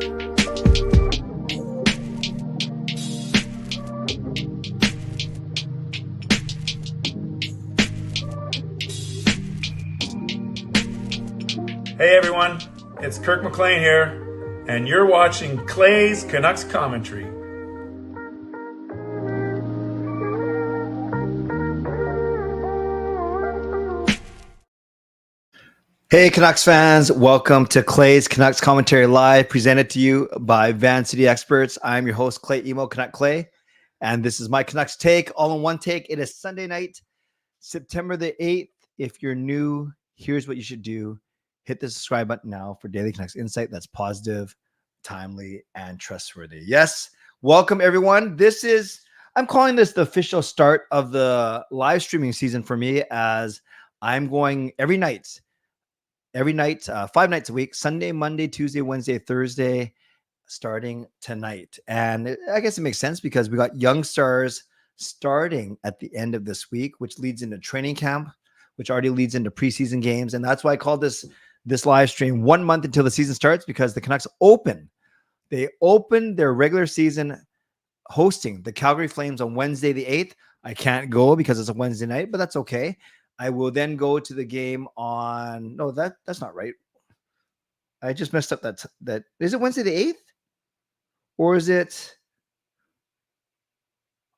Hey everyone, it's Kirk McLean here, and you're watching Clay's Canucks commentary. Hey Canucks fans, welcome to Clay's Canucks Commentary Live, presented to you by Van City Experts. I'm your host, Clay Emo Canuck Clay, and this is my Canucks take, all in one take. It is Sunday night, September the 8th. If you're new, here's what you should do. Hit the subscribe button now for daily Canucks insight that's positive, timely, and trustworthy. Yes, welcome everyone. I'm calling this the official start of the live streaming season for me, as I'm going every night, 5 nights a week, Sunday, Monday, Tuesday, Wednesday, Thursday, starting tonight. And I guess it makes sense because we got young stars starting at the end of this week, which leads into training camp, which already leads into preseason games. And that's why I called this live stream 1 month until the season starts, because the Canucks open their regular season hosting the Calgary Flames on Wednesday the 8th. I can't go because it's a Wednesday night, but that's okay. I will then go to the game on, no, that's not right. I just messed up that. Is it Wednesday the 8th? Or is it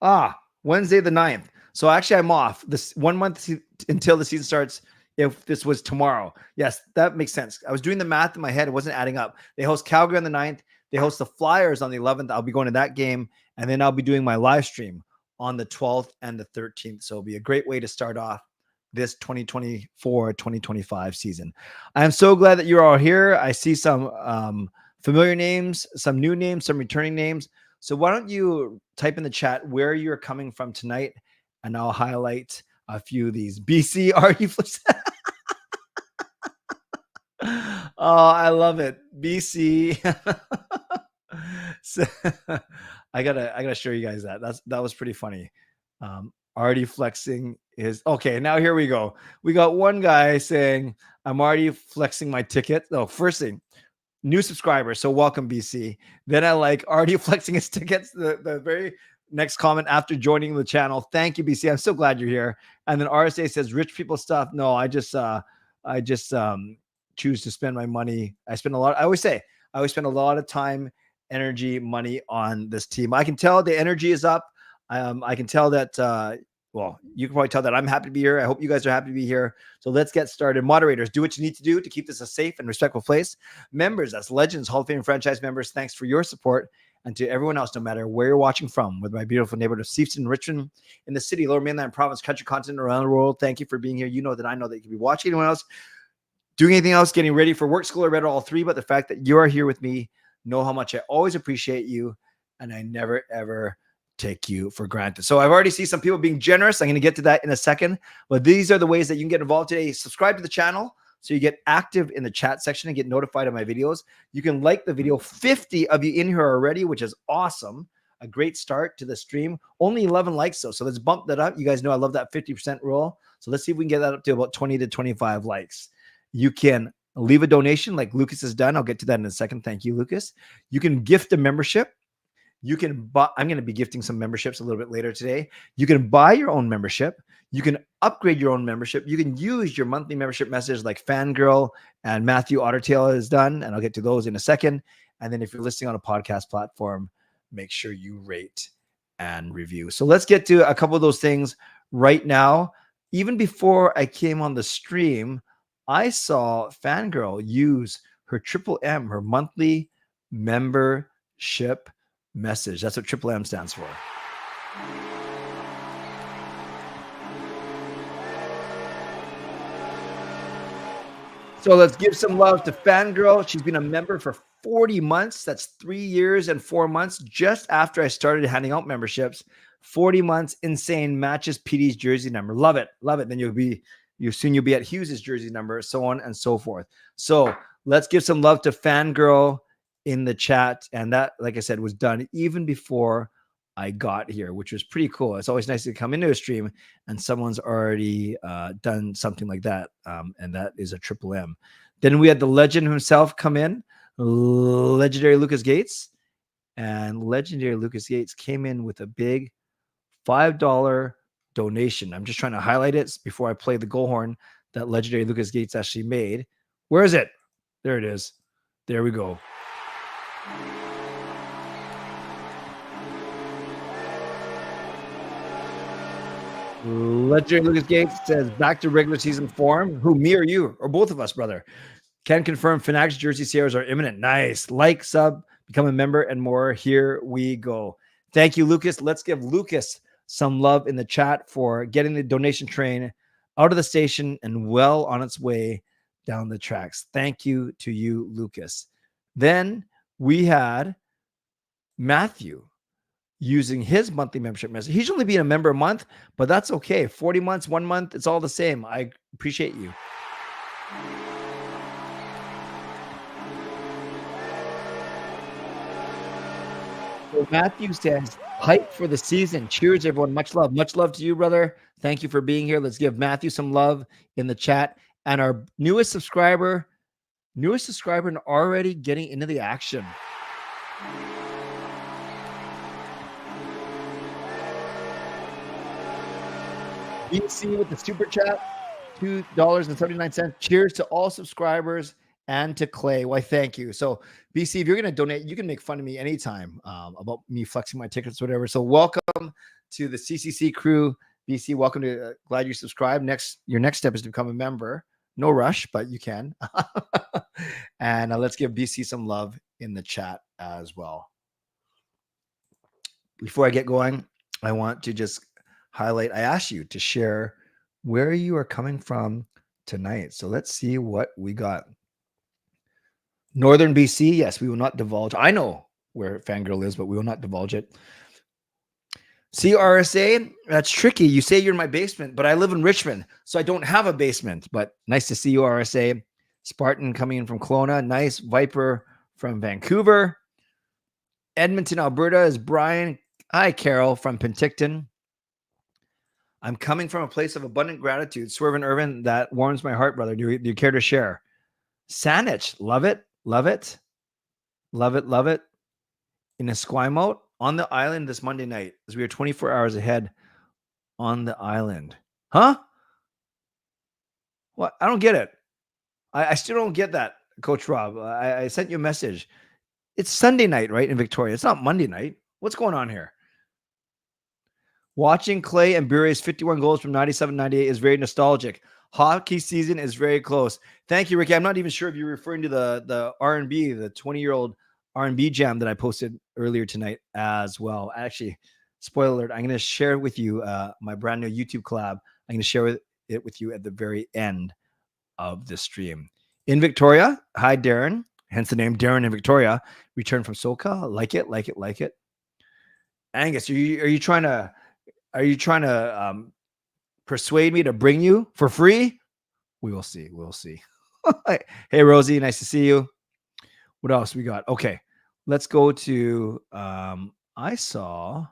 Wednesday the 9th? So actually I'm off this 1 month until the season starts. If this was tomorrow, yes, that makes sense. I was doing the math in my head. It wasn't adding up. They host Calgary on the 9th. They host the Flyers on the 11th. I'll be going to that game. And then I'll be doing my live stream on the 12th and the 13th. So it'll be a great way to start off this 2024-2025 season. I am so glad that you're all here. I see some familiar names, some new names, some returning names. So why don't you type in the chat where you're coming from tonight, and I'll highlight a few of these. BC, are you? Oh, I love it. BC. So, I gotta show you guys that. That was pretty funny. Already flexing is okay. Now here we go. We got one guy saying, I'm already flexing my ticket. Oh, first thing, new subscriber. So welcome, BC. Then I like already flexing his tickets. The very next comment after joining the channel. Thank you, BC. I'm so glad you're here. And then RSA says rich people stuff. No, I just choose to spend my money. I always spend a lot of time, energy, money on this team. I can tell the energy is up. I can tell that, you can probably tell that I'm happy to be here. I hope you guys are happy to be here. So let's get started. Moderators, do what you need to do to keep this a safe and respectful place. Members, that's Legends, Hall of Fame franchise members, thanks for your support. And to everyone else, no matter where you're watching from, with my beautiful neighborhood of Seafton, Richmond, in the city, Lower Mainland province, country, continent, around the world, thank you for being here. You know that I know that you can be watching anyone else, doing anything else, getting ready for work, school, or bed, all three. But the fact that you are here with me, know how much I always appreciate you, and I never, ever take you for granted. So I've already seen some people being generous. I'm going to get to that in a second, but these are the ways that you can get involved today. Subscribe to the channel so you get active in the chat section and get notified of my videos. You can like the video. 50 of you in here already, which is awesome. A great start to the stream. Only 11 likes though, so let's bump that up. You guys know I love that 50% rule. So let's see if we can get that up to about 20 to 25 likes. You can leave a donation like Lucas has done. I'll get to that in a second. Thank you, Lucas. You can gift a membership. You can buy, I'm going to be gifting some memberships a little bit later today. You can buy your own membership. You can upgrade your own membership. You can use your monthly membership message like Fangirl and Matthew Ottertail has done, and I'll get to those in a second. And then if you're listening on a podcast platform, make sure you rate and review. So let's get to a couple of those things right now. Even before I came on the stream, I saw Fangirl use her M, her monthly membership message. That's what M stands for. So let's give some love to Fangirl. She's been a member for 40 months. That's 3 years and 4 months. Just after I started handing out memberships, 40 months, insane, matches PD's jersey number. Love it. Love it. Then you'll be at Hughes's jersey number, so on and so forth. So let's give some love to Fangirl in the chat. And that, like I said, was done even before I got here, which was pretty cool. It's always nice to come into a stream and someone's already done something like that. And that is a M. Then we had the legend himself come in. legendary Lucas Gates. And legendary Lucas Gates came in with a big $5 donation. I'm just trying to highlight it before I play the goal horn that legendary Lucas Gates actually made. Where is it? There it is. There we go. Legendary Lucas Gates says back to regular season form. Who, me or you? Or both of us, brother? Can confirm Fanatics jersey sales are imminent. Nice. Like, sub, become a member, and more. Here we go. Thank you, Lucas. Let's give Lucas some love in the chat for getting the donation train out of the station and well on its way down the tracks. Thank you to you, Lucas. Then we had Matthew using his monthly membership message. He's only being a member a month, but that's okay. 40 months, 1 month, it's all the same. I appreciate you. So Matthew says, hype for the season. Cheers, everyone. Much love. Much love to you, brother. Thank you for being here. Let's give Matthew some love in the chat. And our newest subscriber and already getting into the action. BC with the super chat, $2.79. Cheers to all subscribers and to Clay. Why, thank you. So, BC, if you're going to donate, you can make fun of me anytime about me flexing my tickets, whatever. So, welcome to the CCC Crew. BC, welcome to glad you subscribed. Your next step is to become a member. No rush, but you can. And let's give BC some love in the chat as well. Before I get going, I want to just highlight, I asked you to share where you are coming from tonight. So let's see what we got. Northern BC, yes, we will not divulge. I know where Fangirl is, but we will not divulge it. CRSA, that's tricky. You say you're in my basement, but I live in Richmond, so I don't have a basement. But nice to see you, RSA. Spartan coming in from Kelowna. Nice. Viper from Vancouver. Edmonton, Alberta is Brian. Hi, Carol from Penticton. I'm coming from a place of abundant gratitude. Swervin Irvin, that warms my heart, brother. Do you care to share? Saanich, love it, love it, love it, love it. In Esquimalt, on the island this Monday night, as we are 24 hours ahead on the island. Huh? What? I don't get it. I still don't get that, Coach Rob. I sent you a message. It's Sunday night, right, in Victoria. It's not Monday night. What's going on here? Watching Clay and Bure's 51 goals from 97-98 is very nostalgic. Hockey season is very close. Thank you, Ricky. I'm not even sure if you're referring to the R&B, the 20-year-old R&B jam that I posted earlier tonight as well. Actually, spoiler alert, I'm going to share with you my brand new YouTube collab. I'm going to share it with you at the very end of the stream. In Victoria, hi, Darren. Hence the name Darren in Victoria. Returned from SoCal. Like it, like it, like it. Angus, are you trying to persuade me to bring you for free? We will see. We'll see. Hey, Rosie, nice to see you. What else we got? Okay, let's go to I saw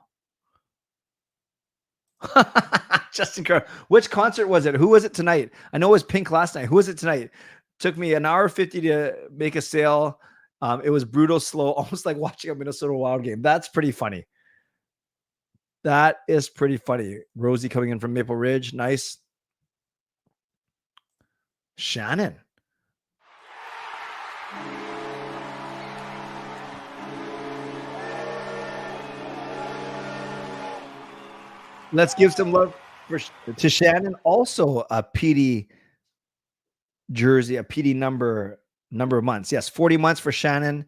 Justin Kerr. Which concert was it? Who was it tonight? I know it was Pink last night. Who was it tonight? Took me an hour 50 to make a sale. It was brutal, slow, almost like watching a Minnesota Wild game. That's pretty funny. That is pretty funny. Rosie coming in from Maple Ridge. Nice. Shannon. Let's give some love to Shannon. Also a PD jersey, a PD number of months. Yes, 40 months for Shannon.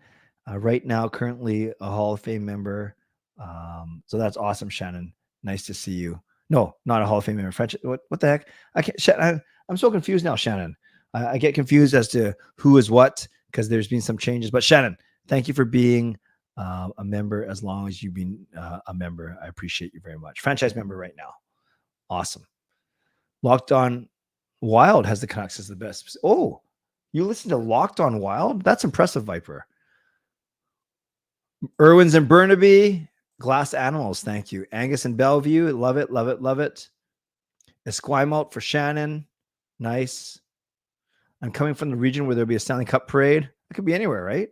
Right now, currently a Hall of Fame member. So that's awesome, Shannon. Nice to see you. No, not a Hall of Fame member. French. What the heck? I can't. I'm so confused now, Shannon. I get confused as to who is what because there's been some changes. But Shannon, thank you for being a member as long as you've been a member. I appreciate you very much. Franchise member right now. Awesome. Locked On Wild has the Canucks as the best. Oh, you listen to Locked On Wild? That's impressive, Viper. Irwins and Burnaby. Glass Animals, thank you. Angus and Bellevue, love it, love it, love it. Esquimalt for Shannon, nice. I'm coming from the region where there'll be a Stanley Cup parade. It could be anywhere, right?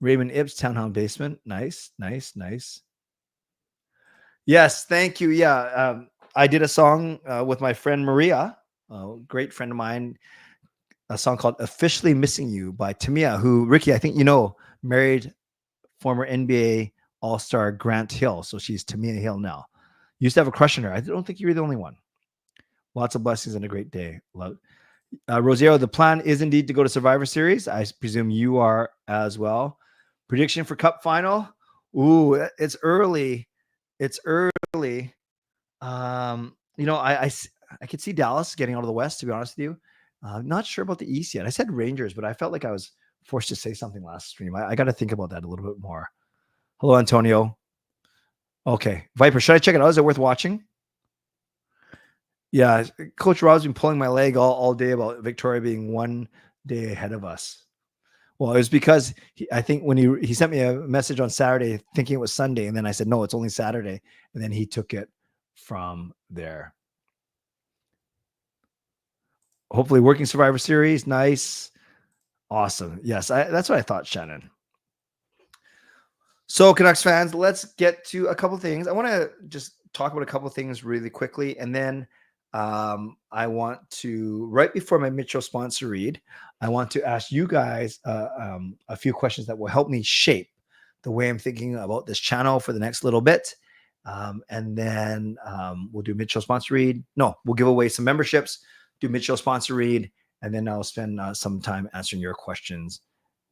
Raymond Ibbs, Townhound Basement. Nice, nice, nice. Yes, thank you. Yeah, I did a song with my friend Maria, a great friend of mine, a song called Officially Missing You by Tamia, who, Ricky, I think you know, married former NBA All-Star Grant Hill. So she's Tamia Hill now. Used to have a crush on her. I don't think you were the only one. Lots of blessings and a great day. Love. Rosiero, the plan is indeed to go to Survivor Series. I presume you are as well. Prediction for Cup Final. Ooh, it's early. It's early. You know, I could see Dallas getting out of the West, to be honest with you. Not sure about the East yet. I said Rangers, but I felt like I was forced to say something last stream. I got to think about that a little bit more. Hello, Antonio. Okay. Viper, should I check it out? Is it worth watching? Yeah. Coach Rob's been pulling my leg all day about Victoria being one day ahead of us. Well, it was because I think when he sent me a message on Saturday thinking it was Sunday, and then I said, no, it's only Saturday. And then he took it from there. Hopefully working Survivor Series. Nice. Awesome. Yes, that's what I thought, Shannon. So Canucks fans, let's get to a couple things. I want to just talk about a couple things really quickly. And then I want to, right before my Mitchell sponsor read, I want to ask you guys a few questions that will help me shape the way I'm thinking about this channel for the next little bit. And then we'll do Mitchell sponsor read. No, we'll give away some memberships, do Mitchell sponsor read, and then I'll spend some time answering your questions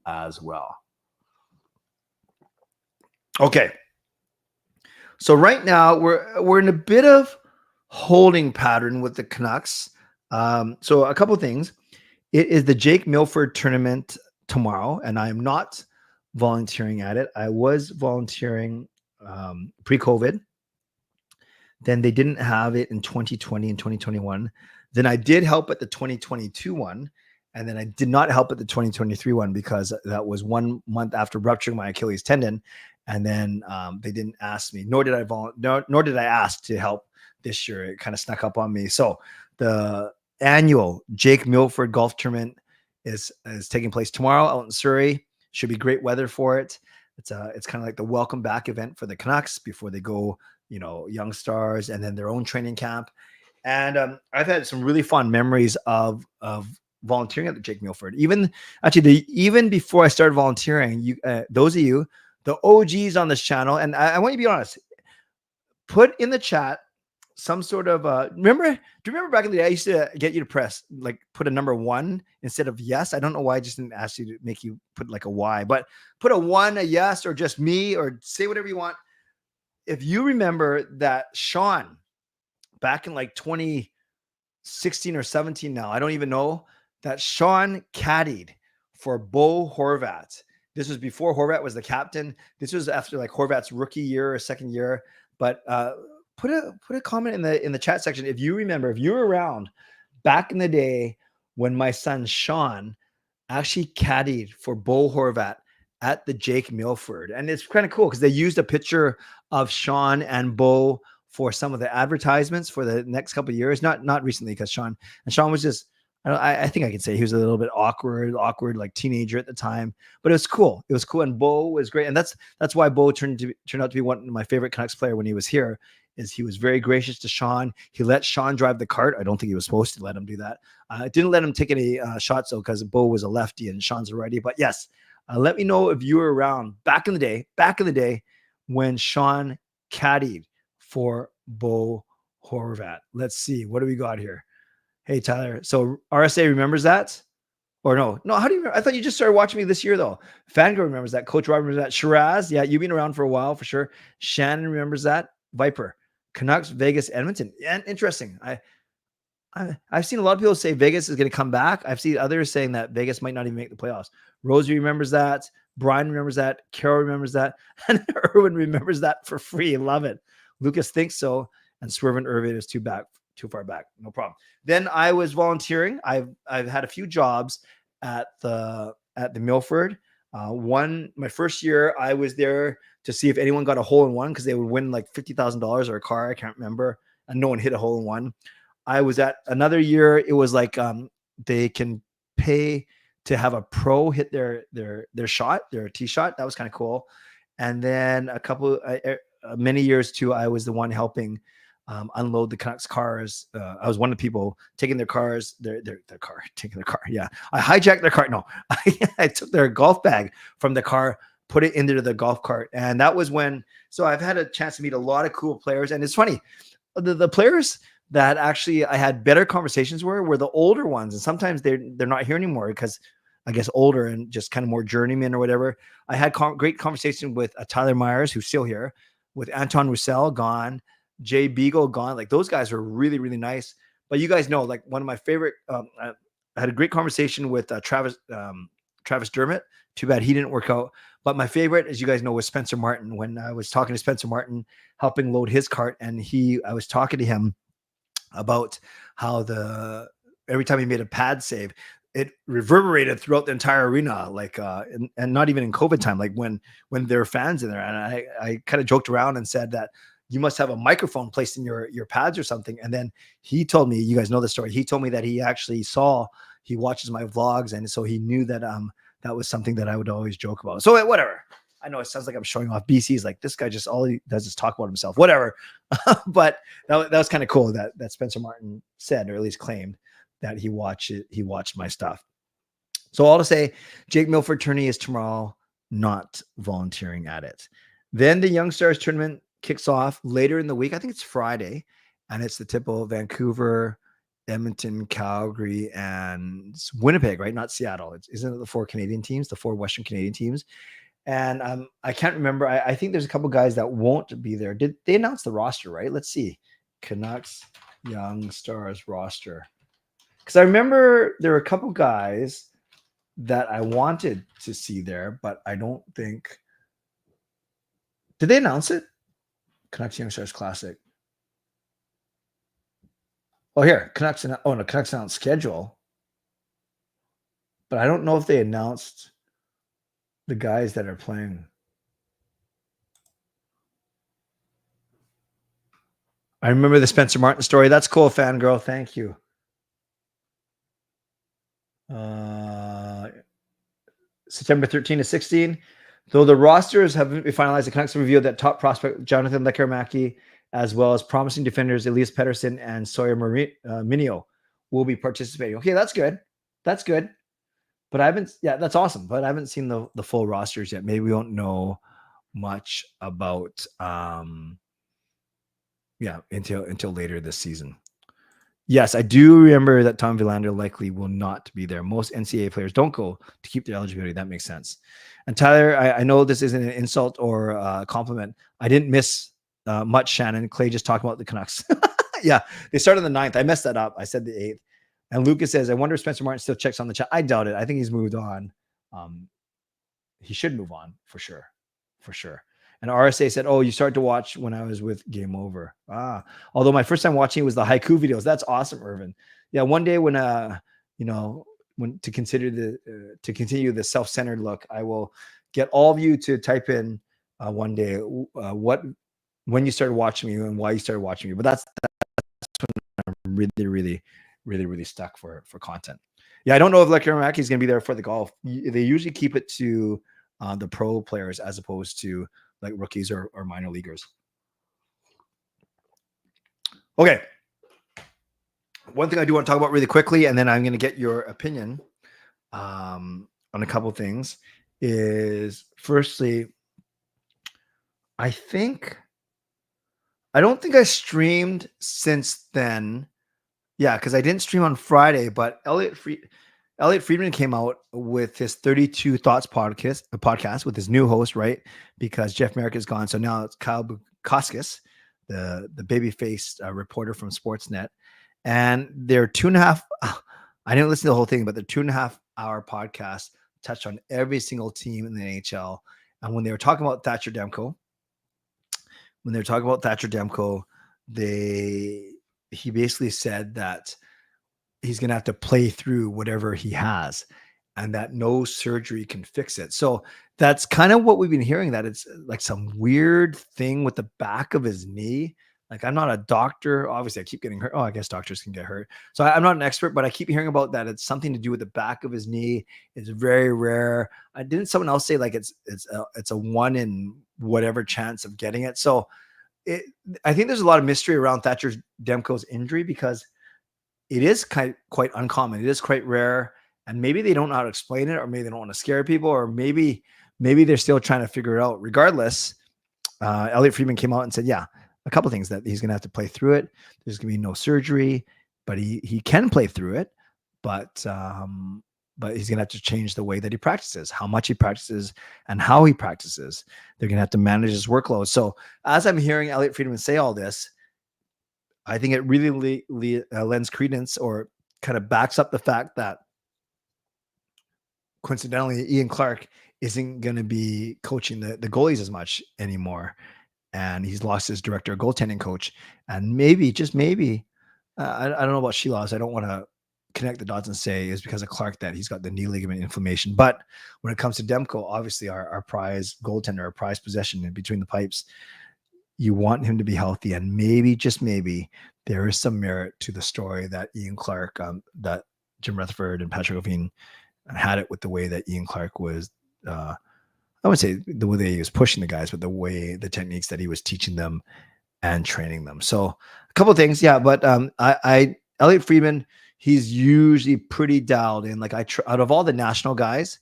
as well. Okay. So right now we're in a bit of holding pattern with the Canucks. So a couple of things. It is the Jake Milford tournament tomorrow, and I am not volunteering at it. I was volunteering pre-COVID. Then they didn't have it in 2020 and 2021. Then I did help at the 2022 one, and then I did not help at the 2023 one because that was 1 month after rupturing my Achilles tendon. And then they didn't ask me, nor did I ask to help this year. It kind of snuck up on me. So the annual Jake Milford golf tournament is taking place tomorrow out in Surrey. Should be great weather for it. It's kind of like the welcome back event for the Canucks before they go, you know, Young Stars and then their own training camp. And I've had some really fun memories of volunteering at the Jake Milford. Even before I started volunteering, those of you, the OGs on this channel, and I want you to be honest, put in the chat some sort of do you remember back in the day I used to get you to press put a number 1 instead of yes? I don't know why I just didn't ask you to make you put like a Y, but put a 1, a yes, or just me, or say whatever you want. If you remember that Sean back in like 2016 or 17 now, I don't even know, that Sean caddied for Bo Horvat. This was before Horvat was the captain. This was after like Horvat's rookie year or second year. But put a comment in the chat section if you remember, if you were around back in the day when my son Sean actually caddied for Bo Horvat at the Jake Milford. And it's kind of cool because they used a picture of Sean and Bo for some of the advertisements for the next couple of years. Not recently, because Sean was just, I think I can say he was a little bit awkward, like teenager at the time, but it was cool. It was cool. And Bo was great. And that's why Bo turned out to be one of my favorite Canucks player when he was here, is he was very gracious to Sean. He let Sean drive the cart. I don't think he was supposed to let him do that. Didn't let him take any shots though, because Bo was a lefty and Sean's a righty. But yes, let me know if you were around back in the day when Sean caddied for Bo Horvat. Let's see. What do we got here? Hey, Tyler. So RSA remembers that? Or no, how do you remember? I thought you just started watching me this year, though. Fangirl remembers that. Coach Rob remembers that. Shiraz, yeah, you've been around for a while for sure. Shannon remembers that. Viper, Canucks, Vegas, Edmonton. And interesting. I've seen a lot of people say Vegas is going to come back. I've seen others saying that Vegas might not even make the playoffs. Rosie remembers that. Brian remembers that. Carol remembers that. And Erwin remembers that for free. Love it. Lucas thinks so. And Swervin Irvin is too far back. No problem. Then I was volunteering. I've had a few jobs at the Milford. My first year, I was there to see if anyone got a hole in one, because they would win like $50,000 or a car. I can't remember. And no one hit a hole in one. I was at another year. It was like they can pay to have a pro hit their shot, their tee shot. That was kind of cool. And then many years too, I was the one helping unload the Canucks cars. I was one of the people taking their cars, taking their car. Yeah, I hijacked their car. No, I took their golf bag from the car, put it into the golf cart, and that was when. So I've had a chance to meet a lot of cool players, and it's funny, the players that actually I had better conversations were the older ones, and sometimes they're not here anymore because I guess older and just kind of more journeyman or whatever. I had great conversation with Tyler Myers, who's still here, with Anton Roussel, gone, Jay Beagle, gone. Like those guys were really, really nice. But you guys know, like one of my favorite, I had a great conversation with Travis Dermott. Too bad he didn't work out. But my favorite, as you guys know, was Spencer Martin. When I was talking to Spencer Martin, helping load his cart, and I was talking to him about how every time he made a pad save, it reverberated throughout the entire arena, like and not even in COVID time, like when there are fans in there. And I kind of joked around and said that you must have a microphone placed in your pads or something. And then he told me, you guys know the story. He told me that he actually he watches my vlogs, and so he knew that that was something that I would always joke about. So whatever. I know it sounds like I'm showing off. BC's like, this guy just all he does is talk about himself, whatever. But that was kind of cool that Spencer Martin said, or at least claimed, that he watched my stuff. So all to say, Jake Milford tourney is tomorrow, not volunteering at it. Then the Young Stars tournament kicks off later in the week. I think it's Friday, and it's the typical Vancouver, Edmonton, Calgary, and Winnipeg, right? Not Seattle. Isn't it the 4 Canadian teams, the 4 Western Canadian teams? And I can't remember. I think there's a couple guys that won't be there. Did they announce the roster, right? Let's see. Canucks Young Stars roster. Because I remember there were a couple guys that I wanted to see there, but I don't think. Did they announce it? Canucks Young Stars Classic. Oh, here. Canucks announced schedule. But I don't know if they announced the guys that are playing. I remember the Spencer Martin story. That's cool, fangirl. Thank you. September 13 to 16. Though the rosters haven't been finalized, the Canucks have revealed that top prospect Jonathan Lekkerimäki, as well as promising defenders Elias Pettersson and Sawyer Minio, will be participating. Okay, that's good. That's good. But that's awesome. But I haven't seen the full rosters yet. Maybe we won't know much about until later this season. Yes, I do remember that Tom Willander likely will not be there. Most NCAA players don't go to keep their eligibility. That makes sense. And Tyler, I know this isn't an insult or a compliment. I didn't miss much, Shannon. Clay just talked about the Canucks. Yeah, they started on the 9th. I messed that up. I said the 8th. And Lucas says, I wonder if Spencer Martin still checks on the chat. I doubt it. I think he's moved on. He should move on for sure. For sure. And RSA said, oh, you started to watch when I was with Game Over. Although my first time watching it was the haiku videos. That's awesome, Irvin. Yeah, one day when to continue the self-centered look, I will get all of you to type in one day when you started watching me and why you started watching me. But that's when I'm really stuck for content. Yeah, I don't know if Lekkerimäki is going to be there for the golf. They usually keep it to the pro players as opposed to like rookies or minor leaguers. Okay. One thing I do want to talk about really quickly, and then I'm going to get your opinion on a couple things, is firstly, I don't think I streamed since then. Yeah, because I didn't stream on Friday, but Elliot Friedman came out with his 32 Thoughts podcast with his new host, right? Because Jeff Merrick is gone. So now it's Kyle Bukauskas, the baby-faced reporter from Sportsnet. And they're 2.5. I didn't listen to the whole thing, but the 2.5 hour podcast touched on every single team in the NHL. And when they were talking about Thatcher Demko, he basically said that he's going to have to play through whatever he has and that no surgery can fix it. So that's kind of what we've been hearing, that it's like some weird thing with the back of his knee Like, I'm not a doctor. Obviously, I keep getting hurt. Oh, I guess doctors can get hurt. So I'm not an expert, but I keep hearing about that. It's something to do with the back of his knee. It's very rare. Didn't someone else say like it's a 1 in whatever chance of getting it? So I think there's a lot of mystery around Thatcher Demko's injury because it is quite uncommon. It is quite rare, and maybe they don't know how to explain it, or maybe they don't want to scare people, or maybe they're still trying to figure it out. Regardless, Elliot Friedman came out and said, yeah, a couple of things, that he's going to have to play through it. There's going to be no surgery, but he can play through it. But he's going to have to change the way that he practices, how much he practices, and how he practices. They're going to have to manage his workload. So as I'm hearing Elliot Friedman say all this, I think it really lends credence, or kind of backs up the fact that coincidentally, Ian Clark isn't going to be coaching the goalies as much anymore. And he's lost his director of goaltending coach. And maybe, just maybe, I don't know about Shilas. I don't want to connect the dots and say it's because of Clark that he's got the knee ligament inflammation. But when it comes to Demko, obviously our prize goaltender, our prize possession in between the pipes, you want him to be healthy. And maybe, just maybe, there is some merit to the story that Ian Clark, that Jim Rutherford and Patrick O'Fean had it with the way that Ian Clark was, I would say the way that he was pushing the guys, but the techniques that he was teaching them and training them. So a couple of things. Yeah. But Elliot Friedman, he's usually pretty dialed in. Like out of all the national guys,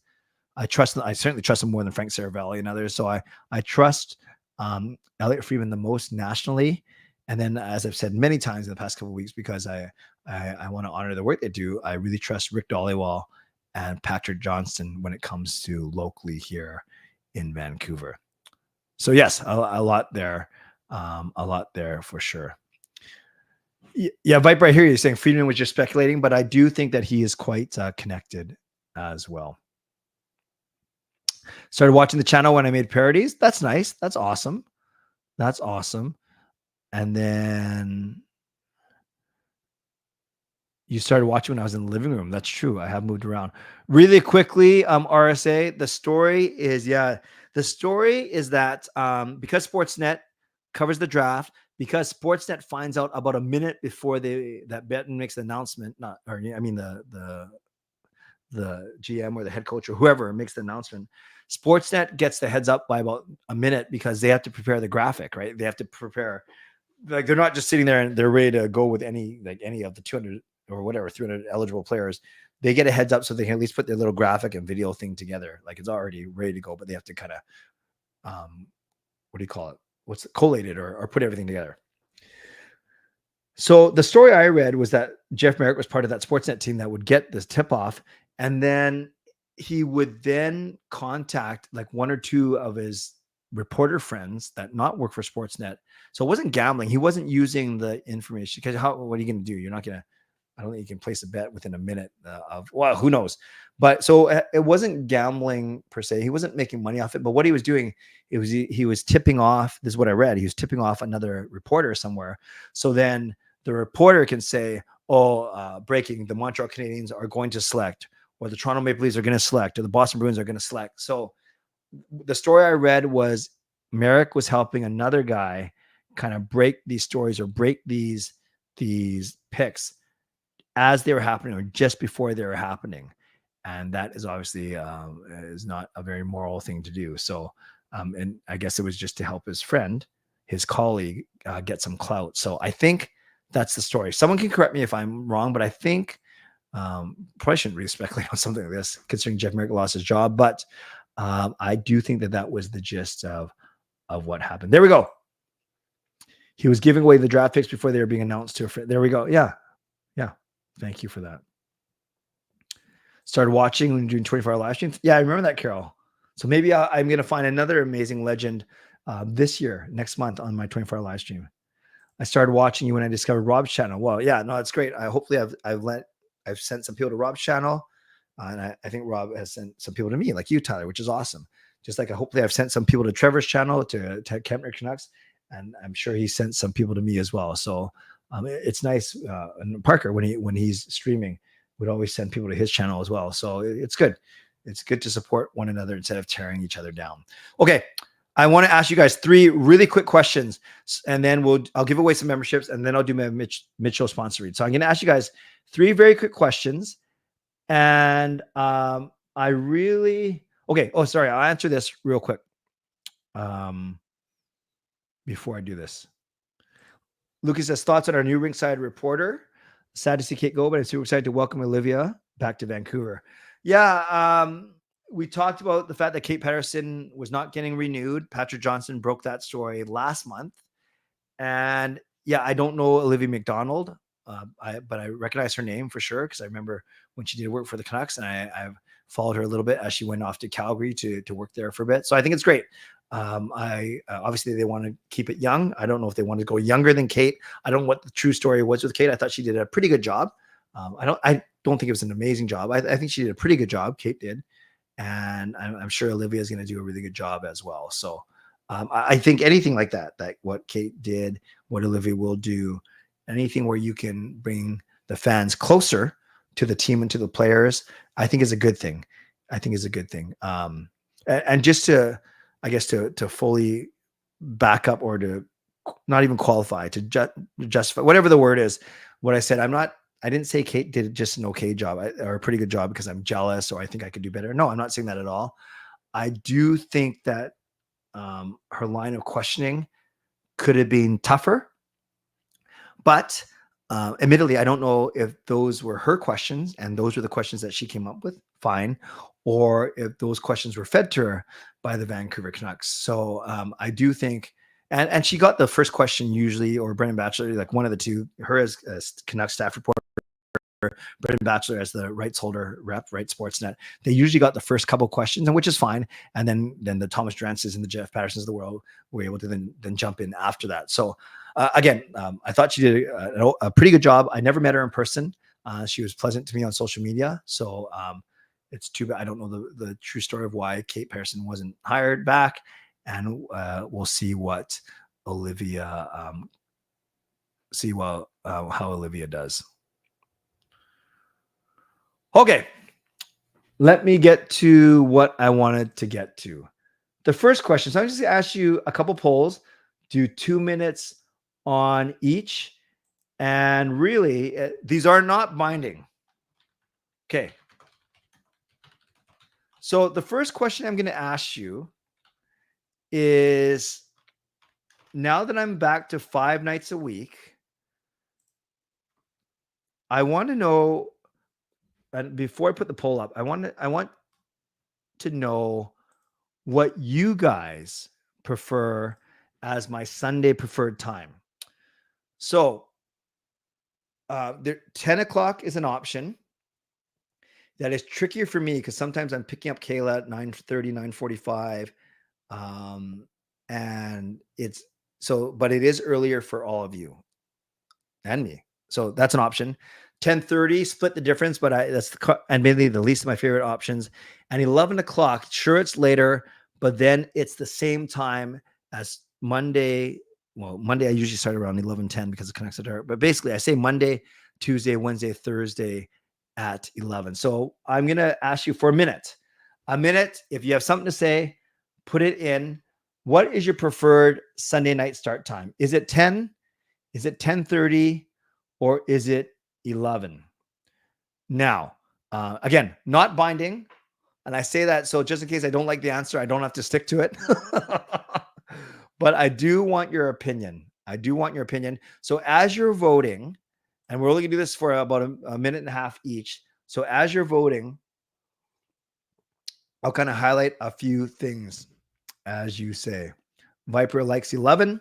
I certainly trust him more than Frank Saravelli and others. So I trust Elliot Friedman the most nationally. And then, as I've said many times in the past couple of weeks, because I want to honor the work they do, I really trust Rick Dollywall and Patrick Johnston when it comes to locally here in Vancouver. So yes, a lot there for sure. Yeah, Viper, I hear you saying Friedman was just speculating, but I do think that he is quite connected as well. Started watching the channel when I made parodies. That's nice. That's awesome. That's awesome. And then you started watching when I was in the living room. That's true. I have moved around really quickly. RSA, the story is that because Sportsnet covers the draft, because Sportsnet finds out about a minute before that Benton makes the announcement, the GM or the head coach or whoever makes the announcement, Sportsnet gets the heads up by about a minute because they have to prepare the graphic, right? They have to prepare, like, they're not just sitting there and they're ready to go with any of the 200 or whatever, 300 eligible players. They get a heads up so they can at least put their little graphic and video thing together. Like, it's already ready to go, but they have to kind of, what do you call it? Collate it or put everything together. So the story I read was that Jeff Merrick was part of that Sportsnet team that would get this tip off. And then he would then contact like one or two of his reporter friends that not work for Sportsnet. So it wasn't gambling. He wasn't using the information because what are you going to do? You're not going to, I don't think you can place a bet within a minute well, who knows? But so it wasn't gambling per se. He wasn't making money off it. But what he was doing, he was tipping off. This is what I read. He was tipping off another reporter somewhere. So then the reporter can say, breaking, the Montreal Canadiens are going to select, or the Toronto Maple Leafs are going to select, or the Boston Bruins are going to select. So the story I read was Merrick was helping another guy kind of break these stories or break these picks as they were happening or just before they were happening. And that is obviously is not a very moral thing to do. So, and I guess it was just to help his friend, his colleague, get some clout. So I think that's the story. Someone can correct me if I'm wrong, but I think probably shouldn't really speculate on something like this, considering Jeff Merrick lost his job. But I do think that was the gist of what happened. There we go. He was giving away the draft picks before they were being announced to a friend. There we go. Yeah. Thank you for that. Started watching when doing 24-hour live streams. Yeah, I remember that, Carol. So maybe I'm going to find another amazing legend this year, next month on my 24-hour live stream. I started watching you when I discovered Rob's channel. Well, yeah, no, it's great. Hopefully I've sent some people to Rob's channel, and I think Rob has sent some people to me, like you, Tyler, which is awesome. Just like hopefully I've sent some people to Trevor's channel, to Kempner Canucks, and I'm sure he sent some people to me as well. So it's nice. And Parker, when he's streaming, would always send people to his channel as well. So it's good. It's good to support one another instead of tearing each other down. Okay. I want to ask you guys 3 really quick questions, and then I'll give away some memberships, and then I'll do my Mitchell sponsor read. So I'm going to ask you guys 3 very quick questions, and I really okay. Oh, sorry, I'll answer this real quick. Before I do this, Lucas says thoughts on our new Rinkside reporter. Sad to see Kate go, but I'm super excited to welcome Olivia back to Vancouver. Yeah, we talked about the fact that Kate Patterson was not getting renewed. Patrick Johnson broke that story last month. And yeah, I don't know Olivia McDonald, but I recognize her name for sure because I remember when she did work for the Canucks, and I've followed her a little bit as she went off to Calgary to work there for a bit. So I think it's great. Obviously they want to keep it young. I don't know if they want to go younger than Kate. I don't know what the true story was with Kate. I thought she did a pretty good job. I don't think it was an amazing job. I think she did a pretty good job. Kate did. And I'm sure Olivia is going to do a really good job as well. So I think anything like that what Kate did, what Olivia will do, anything where you can bring the fans closer to the team and to the players, I think is a good thing. And just to, I guess, to fully back up or to not even qualify, to justify, whatever the word is, what I said, I didn't say Kate did just an okay job or a pretty good job because I'm jealous or I think I could do better. No, I'm not saying that at all. I do think that her line of questioning could have been tougher, but admittedly, I don't know if those were her questions and those were the questions that she came up with, fine, or if those questions were fed to her by the Vancouver Canucks. So I do think, and she got the first question usually, or Brendan Batchelor, like one of the two, her as Canucks staff reporter, Brendan Batchelor as the rights holder rep, right, Sportsnet. They usually got the first couple questions, and which is fine. And then the Thomas Drances and the Jeff Pattersons of the world were able to then jump in after that. So again, I thought she did a pretty good job. I never met her in person. She was pleasant to me on social media. So it's too bad. I don't know the true story of why Kate Patterson wasn't hired back. And we'll see what Olivia, how Olivia does. Okay, let me get to what I wanted to get to. The first question. So I'm just going to ask you a couple polls, do 2 minutes on each. And really, these are not binding. Okay. So the first question I'm going to ask you is, now that I'm back to 5 nights a week, I want to know, and before I put the poll up, I want to know what you guys prefer as my Sunday preferred time. So 10 o'clock is an option. That is trickier for me because sometimes I'm picking up Kayla at 9:30, 9:45. And it's so, but it is earlier for all of you and me. So that's an option. 10:30, split the difference, but that's admittedly the least of my favorite options. And 11 o'clock, sure, it's later, but then it's the same time as Monday. Well, Monday I usually start around 11:10 because it connects to dark. But basically, I say Monday, Tuesday, Wednesday, Thursday at 11. So I'm gonna ask you for a minute. A minute. If you have something to say, put it in. What is your preferred Sunday night start time? Is it 10? Is it 10:30? Or is it 11? Now, again, not binding. And I say that so just in case I don't like the answer, I don't have to stick to it. But I do want your opinion. So as you're voting, and we're only going to do this for about a minute and a half each. So as you're voting, I'll kind of highlight a few things as you say. Viper likes 11.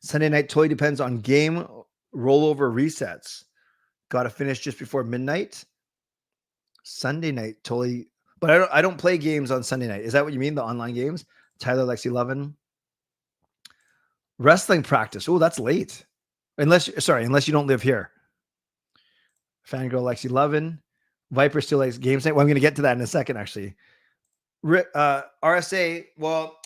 Sunday night totally depends on game rollover resets. Got to finish just before midnight. Sunday night totally, but I don't play games on Sunday night. Is that what you mean? The online games? Tyler likes 11. Wrestling practice. Oh, that's late. Unless you don't live here. Fangirl likes 11. Viper still likes games night. Well, I'm going to get to that in a second, actually. RSA. Well,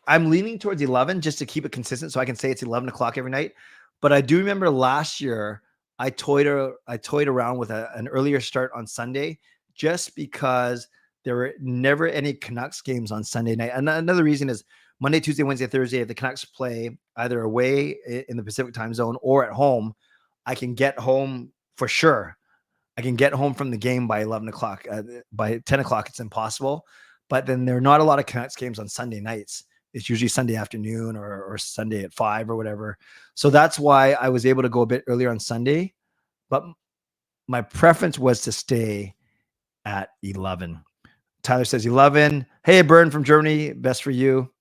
I'm leaning towards 11 just to keep it consistent, so I can say it's 11 o'clock every night. But I do remember last year I toyed around with an earlier start on Sunday just because there were never any Canucks games on Sunday night. And another reason is Monday, Tuesday, Wednesday, Thursday, if the Canucks play either away in the Pacific time zone or at home, I can get home for sure. I can get home from the game by 11 o'clock. By 10 o'clock, it's impossible. But then there are not a lot of Canucks games on Sunday nights. It's usually Sunday afternoon or Sunday at 5 or whatever. So that's why I was able to go a bit earlier on Sunday. But my preference was to stay at 11. Tyler says 11. Hey, Bern from Germany. Best for you.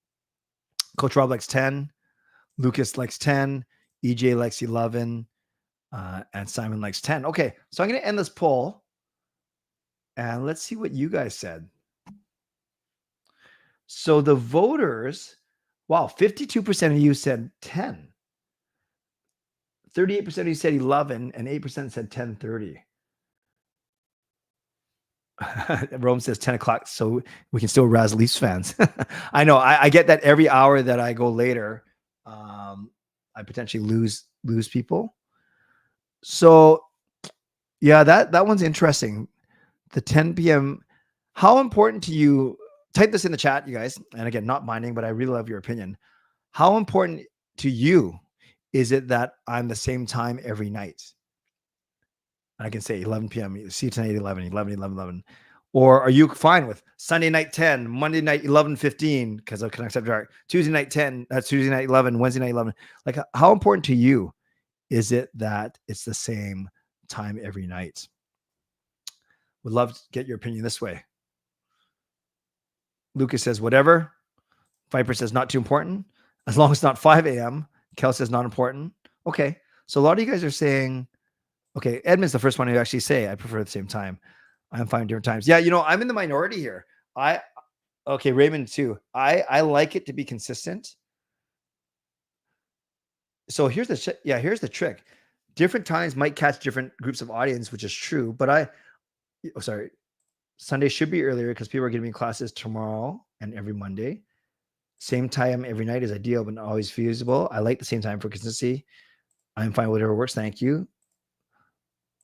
Coach Rob likes 10. Lucas likes 10. EJ likes 11. And Simon likes 10. Okay, so I'm going to end this poll. And let's see what you guys said. So the voters, wow, 52% of you said 10. 38% of you said 11, and 8% said 10:30. Rome says 10 o'clock, so we can still razz Leafs fans. I know. I get that every hour that I go later, I potentially lose people. So, yeah, that one's interesting. The 10 p.m. How important to you? Type this in the chat, you guys. And again, not binding, but I really love your opinion. How important to you is it that I'm the same time every night? I can say 11 p.m. See you tonight, 11. Or are you fine with Sunday night 10, Monday night 11:15 because of Canucks After Dark, Tuesday night 10, that's Tuesday night 11, Wednesday night 11. Like, how important to you is it that it's the same time every night? Would love to get your opinion this way. Lucas says, whatever. Viper says, not too important. As long as it's not 5 a.m. Kel says, not important. Okay. So a lot of you guys are saying, okay, Edmund's the first one who actually say, I prefer the same time. I'm fine different times. Yeah, I'm in the minority here. Okay, Raymond too. I like it to be consistent. So here's the trick. Different times might catch different groups of audience, which is true. But Sunday should be earlier because people are going to be in classes tomorrow and every Monday. Same time every night is ideal, but not always feasible. I like the same time for consistency. I'm fine with whatever works. Thank you.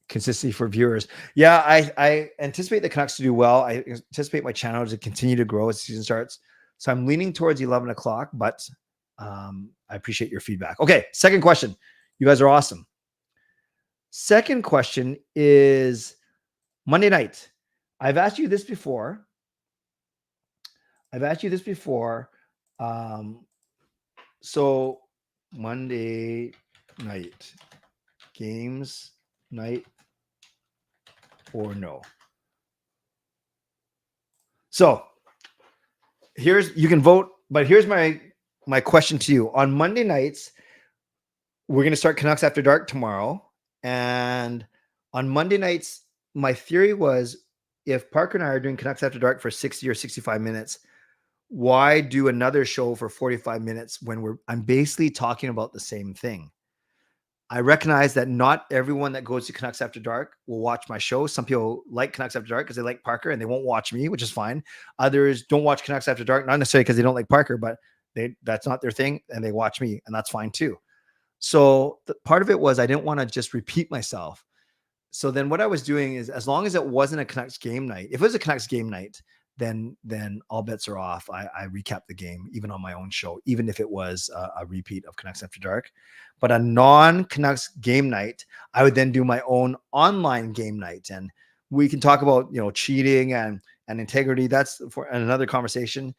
Consistency for viewers. Yeah, I anticipate the Canucks to do well. I anticipate my channel to continue to grow as the season starts. So I'm leaning towards 11 o'clock, but I appreciate your feedback. Okay, second question. You guys are awesome. Second question is Monday night. I've asked you this before. So Monday night, games night or no? So you can vote, but here's my question to you. On Monday nights, we're going to start Canucks After Dark tomorrow. And on Monday nights, my theory was if Parker and I are doing Canucks After Dark for 60 or 65 minutes, why do another show for 45 minutes when I'm basically talking about the same thing? I recognize that not everyone that goes to Canucks After Dark will watch my show. Some people like Canucks After Dark because they like Parker and they won't watch me, which is fine. Others don't watch Canucks After Dark, not necessarily because they don't like Parker, but that's not their thing and they watch me, and that's fine too. So part of it was I didn't want to just repeat myself. So then what I was doing is, as long as it wasn't a Canucks game night, if it was a Canucks game night, then all bets are off. I recap the game, even on my own show, even if it was a repeat of Canucks After Dark. But a non-Canucks game night, I would then do my own online game night. And we can talk about, cheating and integrity. That's for another conversation.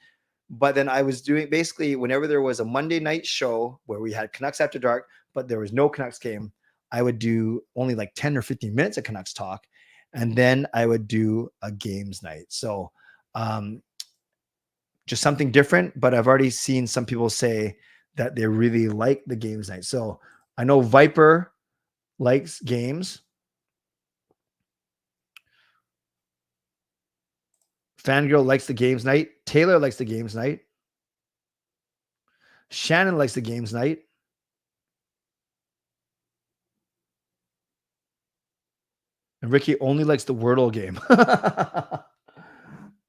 But then I was doing basically whenever there was a Monday night show where we had Canucks After Dark, but there was no Canucks game, I would do only like 10 or 15 minutes of Canucks talk. And then I would do a games night. So just something different, but I've already seen some people say that they really like the games night. So I know Viper likes games. Fangirl likes the games night. Taylor likes the games night. Shannon likes the games night. And Ricky only likes the Wordle game.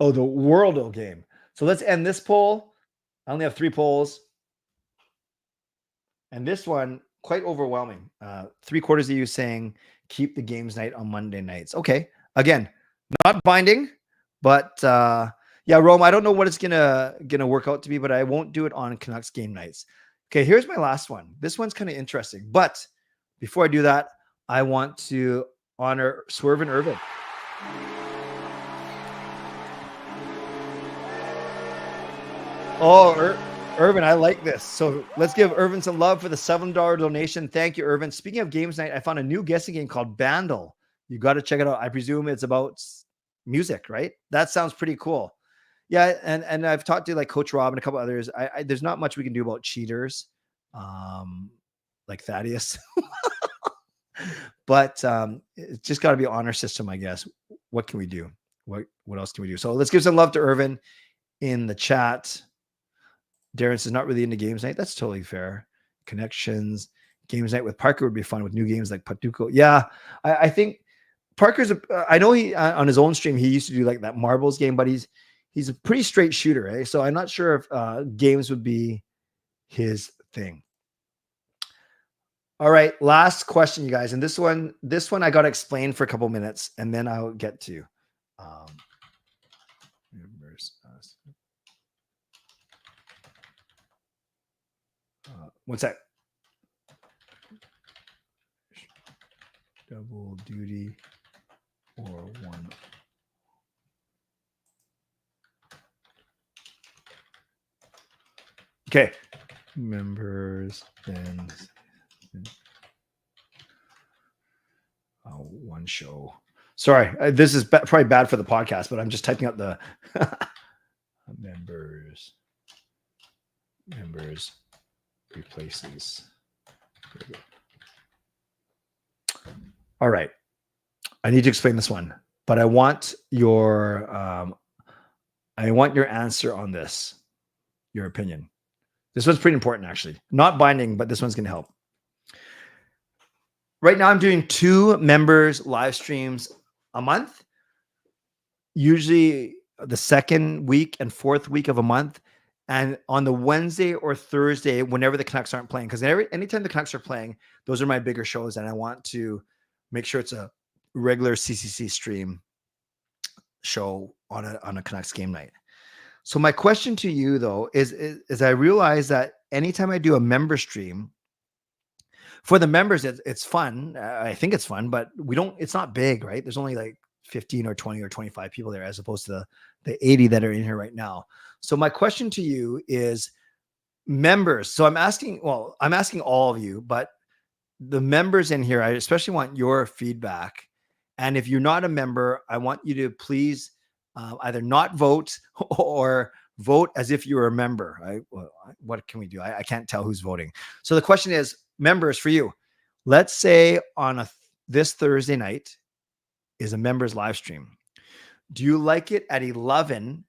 Oh, the Wordle game. So let's end this poll. I only have 3 polls. And this one, quite overwhelming. 3/4 of you saying keep the games night on Monday nights. Okay. Again, not binding, but yeah, Yeah, Rome, I don't know what it's gonna work out to be, but I won't do it on Canucks game nights. Okay, here's my last one. This one's kind of interesting, but before I do that, I want to honor Swerve and Irvin. Oh, Irvin, I like this. So let's give Irvin some love for the $7 donation. Thank you, Irvin. Speaking of games night, I found a new guessing game called Bandle. You got to check it out. I presume it's about music, right? That sounds pretty cool. Yeah, and I've talked to like Coach Rob and a couple others. There's not much we can do about cheaters, like Thaddeus. But it's just got to be an honor system, I guess. What can we do? What else can we do? So let's give some love to Irvin in the chat. Darren says not really into games night. That's totally fair. Connections, games night with Parker would be fun with new games like Patuco. Yeah, I think Parker's. I know he on his own stream he used to do like that marbles game, but he's a pretty straight shooter, eh? So I'm not sure if games would be his thing. All right, last question, you guys, and this one I got to explain for a couple minutes, and then I'll get to. What's that? Double duty or one. Okay. Members then one show. Sorry, this is probably bad for the podcast, but I'm just typing out the members replaces. All right. I need to explain this one, but I want your answer on this, your opinion. This one's pretty important, actually. Not binding, but this one's going to help. Right now, I'm doing 2 members live streams a month, usually the second week and fourth week of a month, and on the Wednesday or Thursday, whenever the Canucks aren't playing. Because anytime the Canucks are playing, those are my bigger shows, and I want to make sure it's a regular CCC stream show on a Canucks game night. So my question to you, though, is I realize that anytime I do a member stream, for the members, it's fun. I think it's fun, but it's not big, right? There's only like 15 or 20 or 25 people there as opposed to the 80 that are in here right now. So my question to you is members. So I'm asking all of you, but the members in here, I especially want your feedback. And if you're not a member, I want you to please either not vote or vote as if you were a member. What can we do? I can't tell who's voting. So the question is, members, for you, let's say on this Thursday night is a members live stream. Do you like it at 11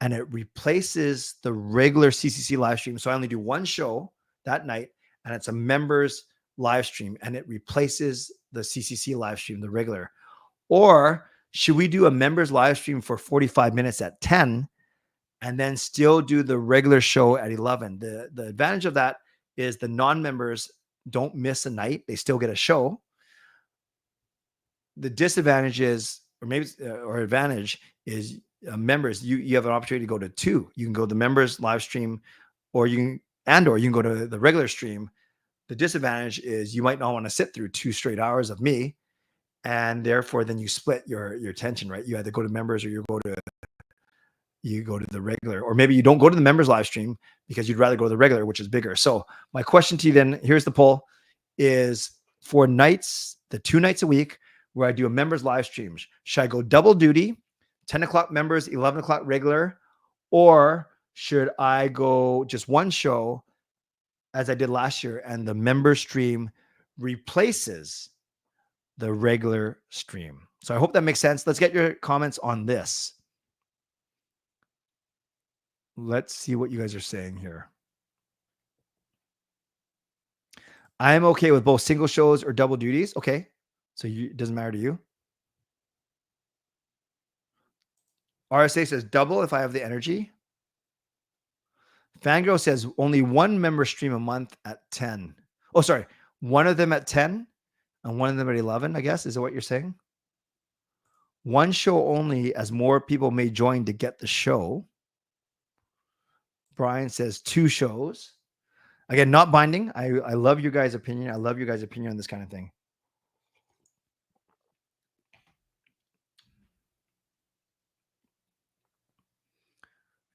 and it replaces the regular CCC live stream? So I only do one show that night and it's a members live stream and it replaces the CCC live stream, the regular. Or should we do a members live stream for 45 minutes at 10 and then still do the regular show at 11? The advantage of that is the non-members don't miss a night. They still get a show. The disadvantage is, or advantage is members, you have an opportunity to go to 2. You can go to the members live stream or you can go to the regular stream. The disadvantage is you might not want to sit through 2 straight hours of me. And therefore, then you split your attention, right? You either go to members or you go to the regular, or maybe you don't go to the members live stream because you'd rather go to the regular, which is bigger. So my question to you then, here's the poll, is for nights, the 2 nights a week where I do a members live stream, should I go double duty, 10 o'clock members, 11 o'clock regular, or should I go just one show as I did last year and the member stream replaces the regular stream? So I hope that makes sense. Let's get your comments on this. Let's see what you guys are saying here. I'm okay with both single shows or double duties. Okay. So it doesn't matter to you. RSA says double if I have the energy. Fangirl says only one member stream a month at 10. Oh, sorry. One of them at 10 and one of them at 11, I guess. Is that what you're saying? One show only, as more people may join to get the show. Brian says 2 shows. Again, not binding. I love your guys' opinion. I love your guys' opinion on this kind of thing.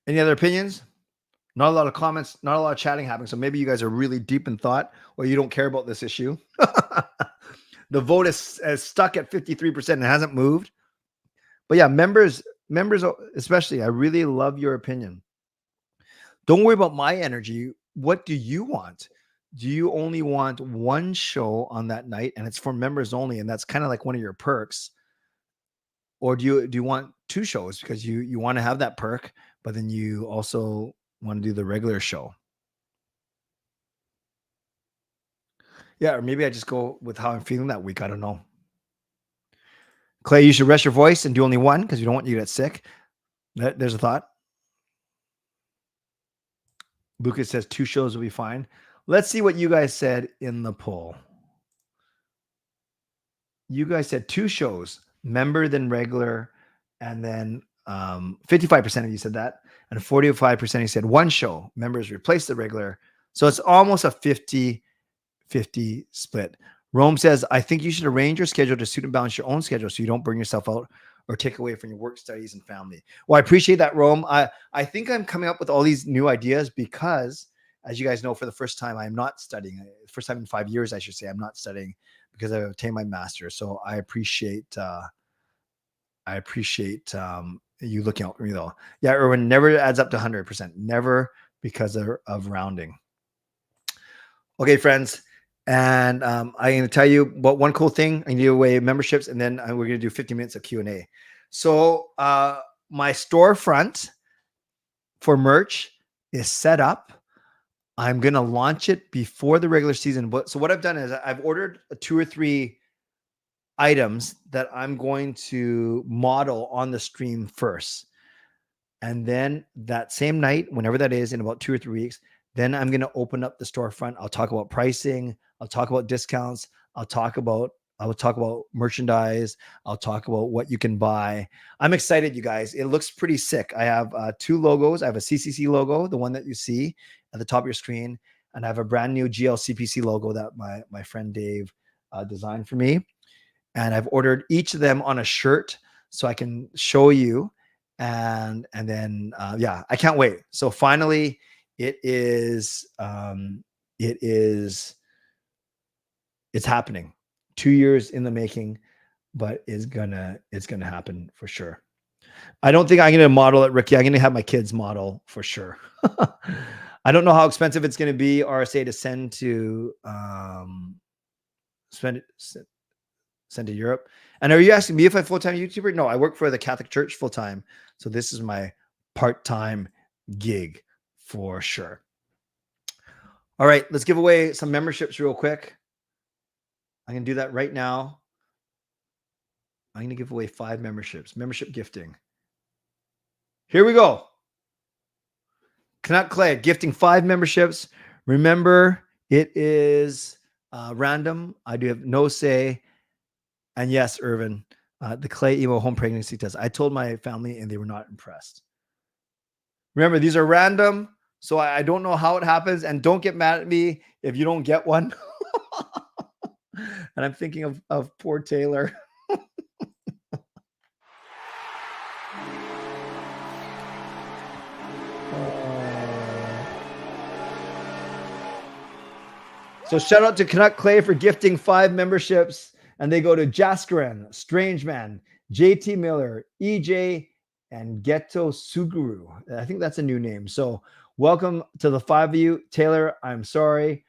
Any other opinions? Not a lot of comments, not a lot of chatting happening. So maybe you guys are really deep in thought, or you don't care about this issue. The vote is stuck at 53% and hasn't moved. But yeah, members especially, I really love your opinion. Don't worry about my energy. What do you want? Do you only want one show on that night and it's for members only, and that's kind of like one of your perks? Or do you want 2 shows because you want to have that perk, but then you also want to do the regular show? Yeah, or maybe I just go with how I'm feeling that week. I don't know. Clay, you should rest your voice and do only one because you don't want you to get sick. There's a thought. Lucas says 2 shows will be fine. Let's see what you guys said in the poll. You guys said 2 shows, member then regular, and then 55% of you said that, and 45% of you said 1 show, members replace the regular. So it's almost a 50-50 split. Rome says, I think you should arrange your schedule to suit and balance your own schedule so you don't burn yourself out or take away from your work, studies, and family. Well, I appreciate that, Rome. I think I'm coming up with all these new ideas because, as you guys know, for the first time, I'm not studying. First time in 5 years, I should say, I'm not studying because I've obtained my master's. So I appreciate you looking out for me, though. Yeah, Erwin, never adds up to 100%. Never, because of rounding. Okay, friends. And I'm going to tell you about one cool thing. I'm going to give away memberships, and then we're going to do 50 minutes of Q&A. So my storefront for merch is set up. I'm going to launch it before the regular season. But so what I've done is I've ordered 2 or 3 items that I'm going to model on the stream first. And then that same night, whenever that is, in about 2 or 3 weeks, then I'm going to open up the storefront. I'll talk about pricing. I'll talk about discounts. I'll talk about merchandise. I'll talk about what you can buy. I'm excited, you guys. It looks pretty sick. I have 2 logos. I have a CCC logo, the one that you see at the top of your screen, and I have a brand new GLCPC logo that my friend Dave designed for me. And I've ordered each of them on a shirt so I can show you. And then yeah, I can't wait. So finally, it's happening. 2 years in the making, but it's gonna happen for sure. I don't think I'm gonna model it, Ricky. I'm gonna have my kids model for sure. I don't know how expensive it's gonna be, RSA, to send to send to Europe. And are you asking me if I'm a full-time YouTuber? No, I work for the Catholic Church full-time. So this is my part-time gig for sure. All right, let's give away some memberships real quick. I'm going to do that right now. I'm going to give away 5 memberships, membership gifting. Here we go. Canuck Clay gifting 5 memberships. Remember, it is random. I do have no say. And yes, Irvin, the Clay Emo home pregnancy test. I told my family and they were not impressed. Remember, these are random. So I don't know how it happens. And don't get mad at me if you don't get one. And I'm thinking of poor Taylor. So shout out to Canuck Clay for gifting 5 memberships. And they go to Jaskaran, Strange Man, JT Miller, EJ, and Ghetto Suguru. I think that's a new name. So welcome to the 5 of you. Taylor, I'm sorry.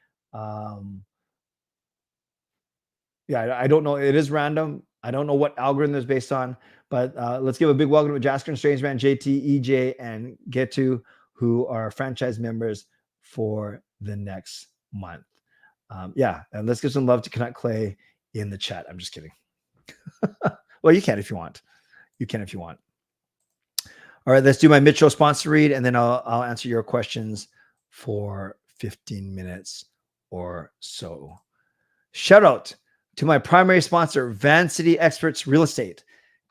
Yeah, I don't know. It is random. I don't know what algorithm is based on, but let's give a big welcome to Jaskaran, Strange Man, JT, EJ, and Ghetto, who are franchise members for the next month. Yeah, and let's give some love to Canuck Clay in the chat. I'm just kidding. Well, you can if you want. You can if you want. All right, let's do my mid-show sponsor read, and then I'll answer your questions for 15 minutes or so. Shout out to my primary sponsor, Van City Experts Real Estate.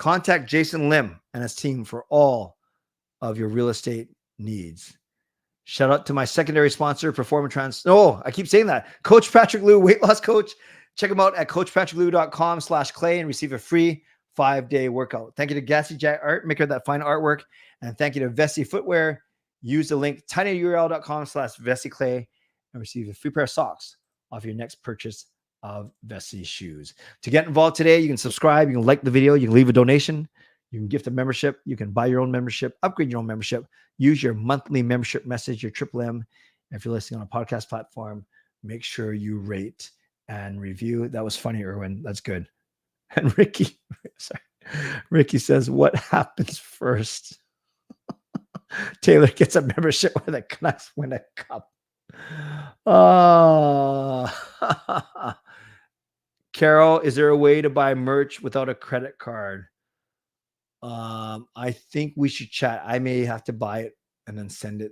Contact Jason Lim and his team for all of your real estate needs. Shout out to my secondary sponsor, Performance Trans. Oh, I keep saying that. Coach Patrick Liu, weight loss coach. Check him out at coachpatrickliu.com/clay and receive a free 5-day workout. Thank you to Gassy Jack Art, maker of that fine artwork. And thank you to Vessi Footwear. Use the link tinyurl.com/VessiClay and receive a free pair of socks off your next purchase of Vessi shoes. To get involved today, you can subscribe, you can like the video, you can leave a donation, you can gift a membership, you can buy your own membership, upgrade your own membership, use your monthly membership message, your Triple M. If you're listening on a podcast platform, make sure you rate and review. That was funny, Erwin. That's good. And Ricky says, what happens first? Taylor gets a membership where the Canucks win a cup. Carol, is there a way to buy merch without a credit card? I think we should chat. I may have to buy it and then send it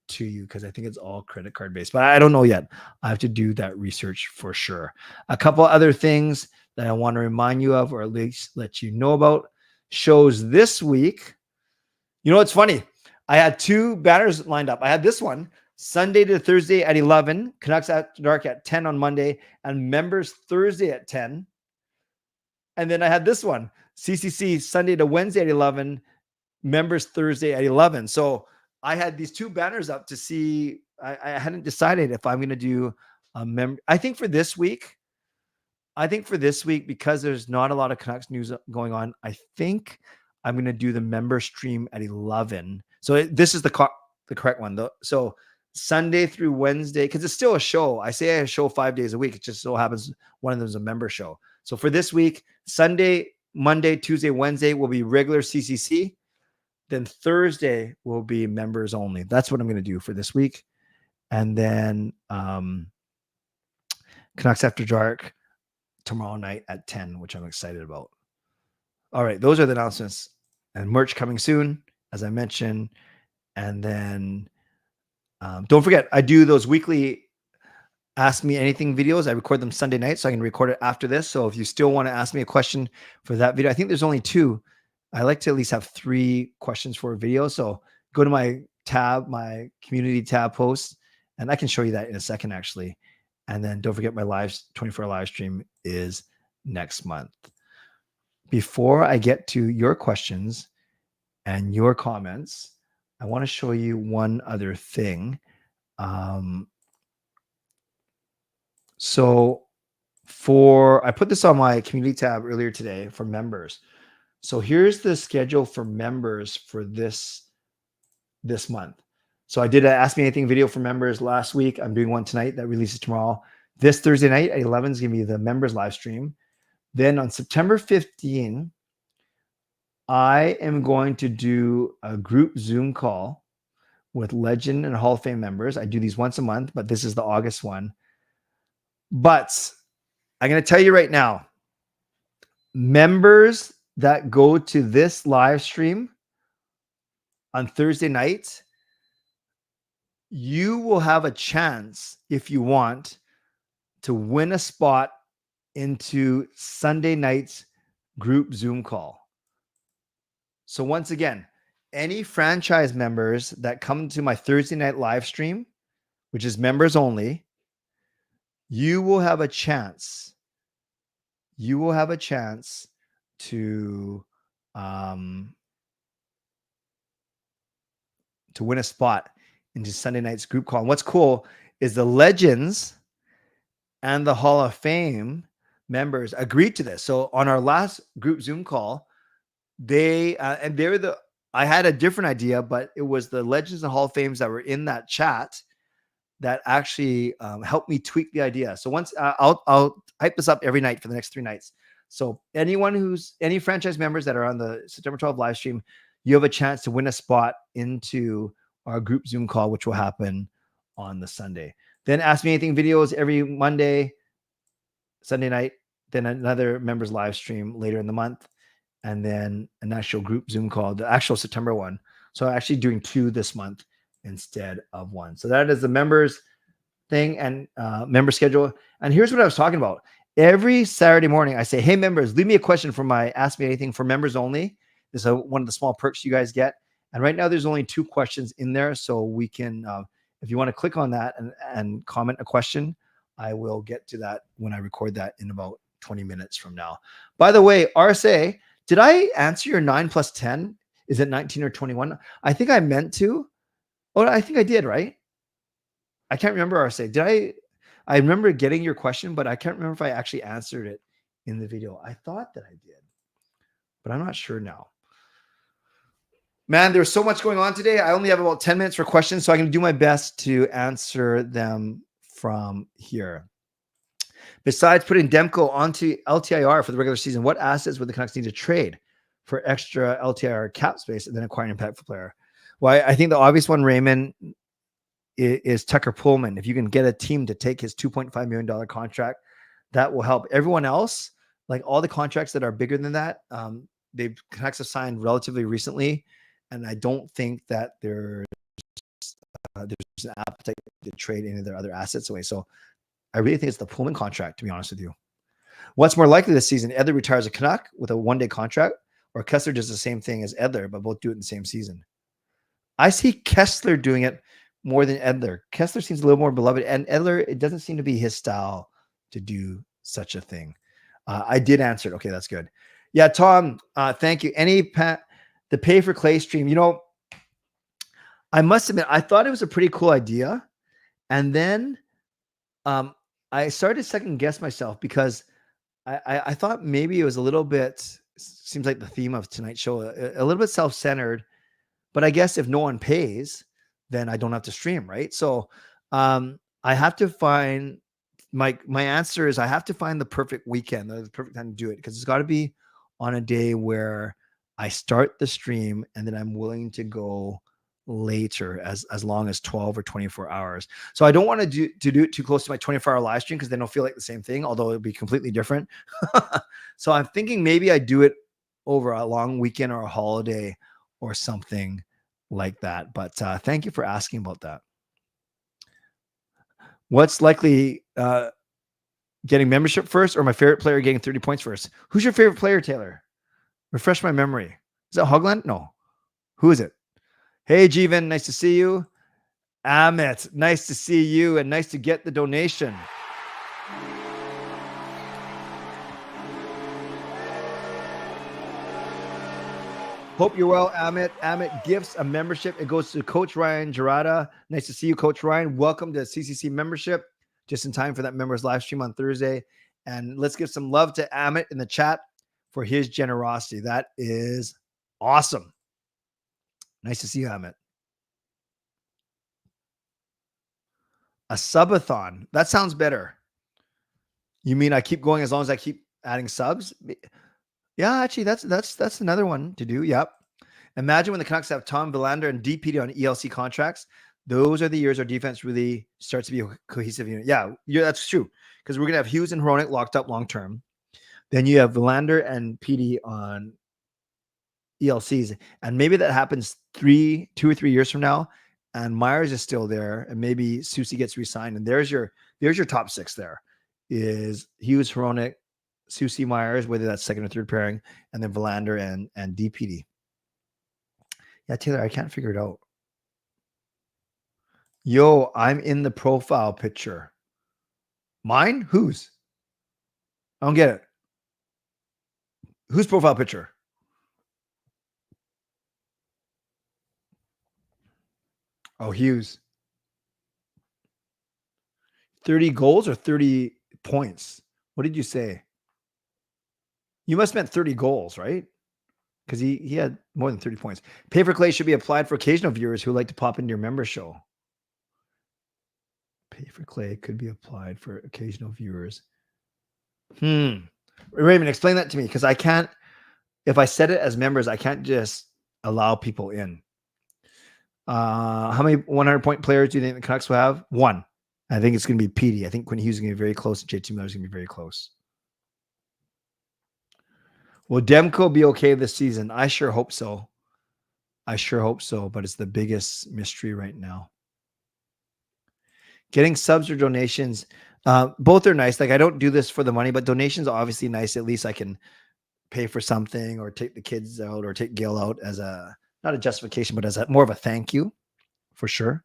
to you because I think it's all credit card based, but I don't know yet. I have to do that research for sure. A couple other things that I want to remind you of, or at least let you know about. Shows this week. You know, it's funny. I had 2 banners lined up. I had this one, Sunday to Thursday at 11, Canucks After Dark at 10 on Monday, and Members Thursday at 10. And then I had this one, CCC Sunday to Wednesday at 11, Members Thursday at 11. So I had these 2 banners up to see. I hadn't decided if I'm going to do a member. I think for this week, because there's not a lot of Canucks news going on, I think I'm going to do the member stream at 11. So this is the correct one, though. So Sunday through Wednesday, because it's still a show. I say I show 5 days a week. It just so happens one of them is a member show. So for this week, Sunday, Monday, Tuesday, Wednesday will be regular CCC. Then Thursday will be members only. That's what I'm going to do for this week. And then Canucks After Dark tomorrow night at 10, which I'm excited about. All right, those are the announcements. And merch coming soon, as I mentioned. And then don't forget, I do those weekly Ask Me Anything videos. I record them Sunday night, so I can record it after this. So if you still want to ask me a question for that video, I think there's only 2. I like to at least have 3 questions for a video. So go to my tab, my community tab post, and I can show you that in a second, actually. And then don't forget my 24 live stream is next month. Before I get to your questions and your comments, I want to show you one other thing. So I put this on my community tab earlier today for members. So here's the schedule for members for this month. So I did an Ask Me Anything video for members last week. I'm doing one tonight that releases tomorrow. This Thursday night at 11 is going to be the members live stream. Then on September 15, I am going to do a group Zoom call with Legend and Hall of Fame members. I do these once a month, but this is the August one. But I'm going to tell you right now, members that go to this live stream on Thursday night, you will have a chance, if you want, to win a spot into Sunday night's group Zoom call. So once again, any franchise members that come to my Thursday night live stream, which is members only, you will have a chance. You will have a chance to win a spot into Sunday night's group call. And what's cool is the Legends and the Hall of Fame members agreed to this. So on our last group Zoom call, I had a different idea, but it was the Legends and Hall of Fames that were in that chat that actually helped me tweak the idea. So once I'll hype this up every night for the next 3 nights. So any franchise members that are on the September 12th live stream, you have a chance to win a spot into our group Zoom call, which will happen on the Sunday. Then Ask Me Anything videos every Monday, Sunday night, then another members live stream later in the month, and then an actual group Zoom call, the actual September one. So I'm actually doing 2 this month instead of 1. So that is the members thing and member schedule. And here's what I was talking about Every Saturday morning, I say, hey, members, leave me a question for my Ask Me Anything for members only. This is one of the small perks you guys get. And right now, there's only 2 questions in there. So we can, if you want to click on that and comment a question, I will get to that when I record that in about 20 minutes from now. By the way, RSA, did I answer your 9 plus 10? Is it 19 or 21? I think I meant to. Oh, I think I did, right? I can't remember, RSA. Did I remember getting your question, but I can't remember if I actually answered it in the video. I thought that I did, but I'm not sure now. Man, there's so much going on today. I only have about 10 minutes for questions, so I'm going to do my best to answer them from here. Besides putting Demko onto LTIR for the regular season, what assets would the Canucks need to trade for extra LTIR cap space and then acquire an impactful player? Well, I think the obvious one, Raymond, is Tucker Pullman. If you can get a team to take his $2.5 million contract, that will help. Everyone else, like all the contracts that are bigger than that, Canucks have signed relatively recently, and I don't think that there's an appetite to trade any of their other assets away. So I really think it's the Pullman contract, to be honest with you. What's more likely this season? Edler retires a Canuck with a 1-day contract, or Kessler does the same thing as Edler, but both do it in the same season. I see Kessler doing it more than Edler. Kessler seems a little more beloved, and Edler, it doesn't seem to be his style to do such a thing. I did answer it. Okay, that's good. Yeah, Tom, thank you. The pay for Clay stream, I must admit, I thought it was a pretty cool idea. And then I started to second guess myself because I thought maybe it was a little bit, seems like the theme of tonight's show, a little bit self-centered. But I guess if no one pays, then I don't have to stream, right? So I have to find my answer is I have to find the perfect weekend, the perfect time to do it, because it's got to be on a day where I start the stream and then I'm willing to go later, as long as 12 or 24 hours. So I don't want to do it too close to my 24-hour live stream because then it'll feel like the same thing, although it'll be completely different. So I'm thinking maybe I do it over a long weekend or a holiday or something like that. But thank you for asking about that. What's likely getting membership first or my favorite player getting 30 points first? Who's your favorite player, Taylor? Refresh my memory. Is that Hogland? No. Who is it? Hey, Jeevan, nice to see you. Amit, nice to see you and nice to get the donation. Hope you're well, Amit. Amit gifts a membership. It goes to Coach Ryan Gerada. Nice to see you, Coach Ryan. Welcome to CCC membership. Just in time for that members live stream on Thursday. And let's give some love to Amit in the chat for his generosity. That is awesome. Nice to see you, Amit. A subathon. That sounds better. You mean I keep going as long as I keep adding subs? Yeah, actually, that's another one to do. Yep. Imagine when the Canucks have Tom Villander and DPD on ELC contracts. Those are the years our defense really starts to be a cohesive unit. Yeah, that's true. Because we're going to have Hughes and Hronek locked up long term. Then you have Villander and PD on ELCs. And maybe that happens 2 or 3 years from now. And Myers is still there. And maybe Susie gets re-signed. And there's your top 6 there. Is Hughes, Hronek, Susie, Myers, whether that's second or third pairing, and then Villander and DPD. Yeah, Taylor, I can't figure it out. Yo, I'm in the profile picture. Mine? Whose? I don't get it. Whose profile picture? Oh, Hughes. 30 goals or 30 points? What did you say? You must have meant 30 goals, right? Because he had more than 30 points. Pay for Clay should be applied for occasional viewers who like to pop into your member show. Pay for Clay could be applied for occasional viewers. Raymond, explain that to me, because I can't, if I set it as members, I can't just allow people in. How many 100-point players do you think the Canucks will have? 1. I think it's going to be PD. I think Quinn Hughes is going to be very close, and JT Miller is going to be very close. Will Demko be okay this season? I sure hope so. But it's the biggest mystery right now. Getting subs or donations. Both are nice. Like I don't do this for the money, but donations are obviously nice. At least I can pay for something or take the kids out or take Gail out as a, not a justification, but as a more of a thank you for sure.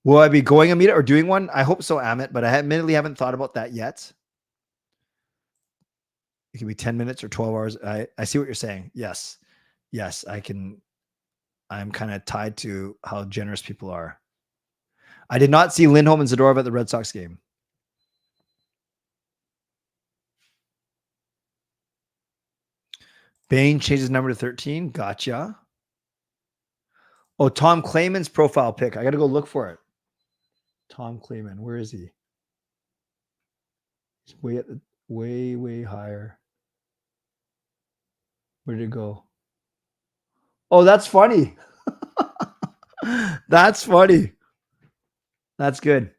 Will I be going a meetup or doing one? I hope so, Amit, but I admittedly haven't thought about that yet. It can be 10 minutes or 12 hours. I see what you're saying. Yes. Yes, I can. I'm kind of tied to how generous people are. I did not see Lindholm and Zadorov at the Red Sox game. Bain changes number to 13. Gotcha. Oh, Tom Clayman's profile pic. I got to go look for it. Tom Clayman. Where is he? He's way at the way higher. Where did it go? Oh, that's funny. That's funny. That's good.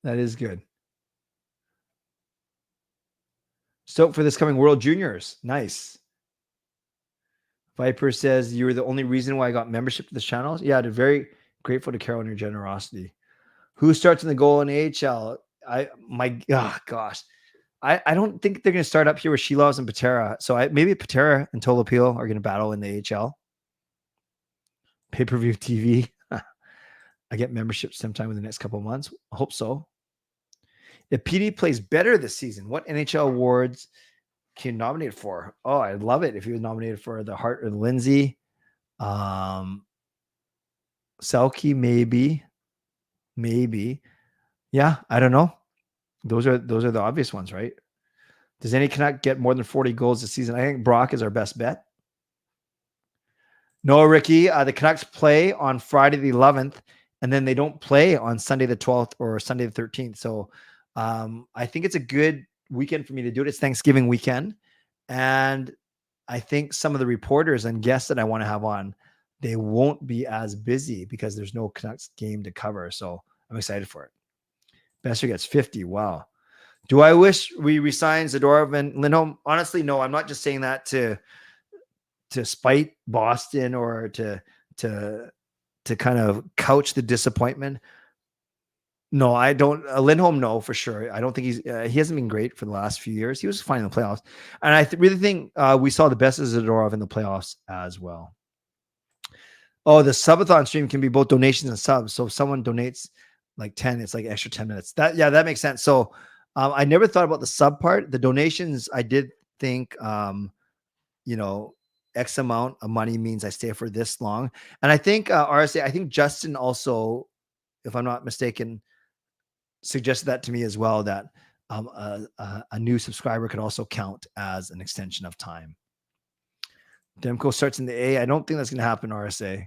That is good. Stoked for this coming World Juniors. Nice. Viper says you were the only reason why I got membership to this channel. Yeah, I'm very grateful to Carol and your generosity. Who starts in the goal in AHL? Gosh. I don't think they're going to start up here with Shilovs and Patera. So maybe Patera and Tolopil are going to battle in the AHL. Pay-per-view TV. I get membership sometime in the next couple of months. I hope so. If PD plays better this season, what NHL awards can you nominate for? Oh, I'd love it if he was nominated for the Hart or the Lindsay. Selke, maybe. Yeah, I don't know. Those are the obvious ones, right? Does any Canuck get more than 40 goals this season? I think Brock is our best bet. No, Ricky. The Canucks play on Friday the 11th, and then they don't play on Sunday the 12th or Sunday the 13th. So I think it's a good weekend for me to do it. It's Thanksgiving weekend. And I think some of the reporters and guests that I want to have on, they won't be as busy because there's no Canucks game to cover. So I'm excited for it. Besser gets 50. Wow. Do I wish we resign Zadorov and Lindholm? Honestly, no. I'm not just saying that to spite Boston or to kind of couch the disappointment. No, I don't. Lindholm, no, for sure. I don't think he hasn't been great for the last few years. He was fine in the playoffs. And I really think we saw the best of Zadorov in the playoffs as well. Oh, the subathon stream can be both donations and subs. So if someone donates like 10, it's like extra 10 minutes. That makes sense. So I never thought about the sub part. The donations, I did think, X amount of money means I stay for this long. And I think RSA, I think Justin also, if I'm not mistaken, suggested that to me as well, that a new subscriber could also count as an extension of time. Demko starts in the A. I don't think that's going to happen, RSA.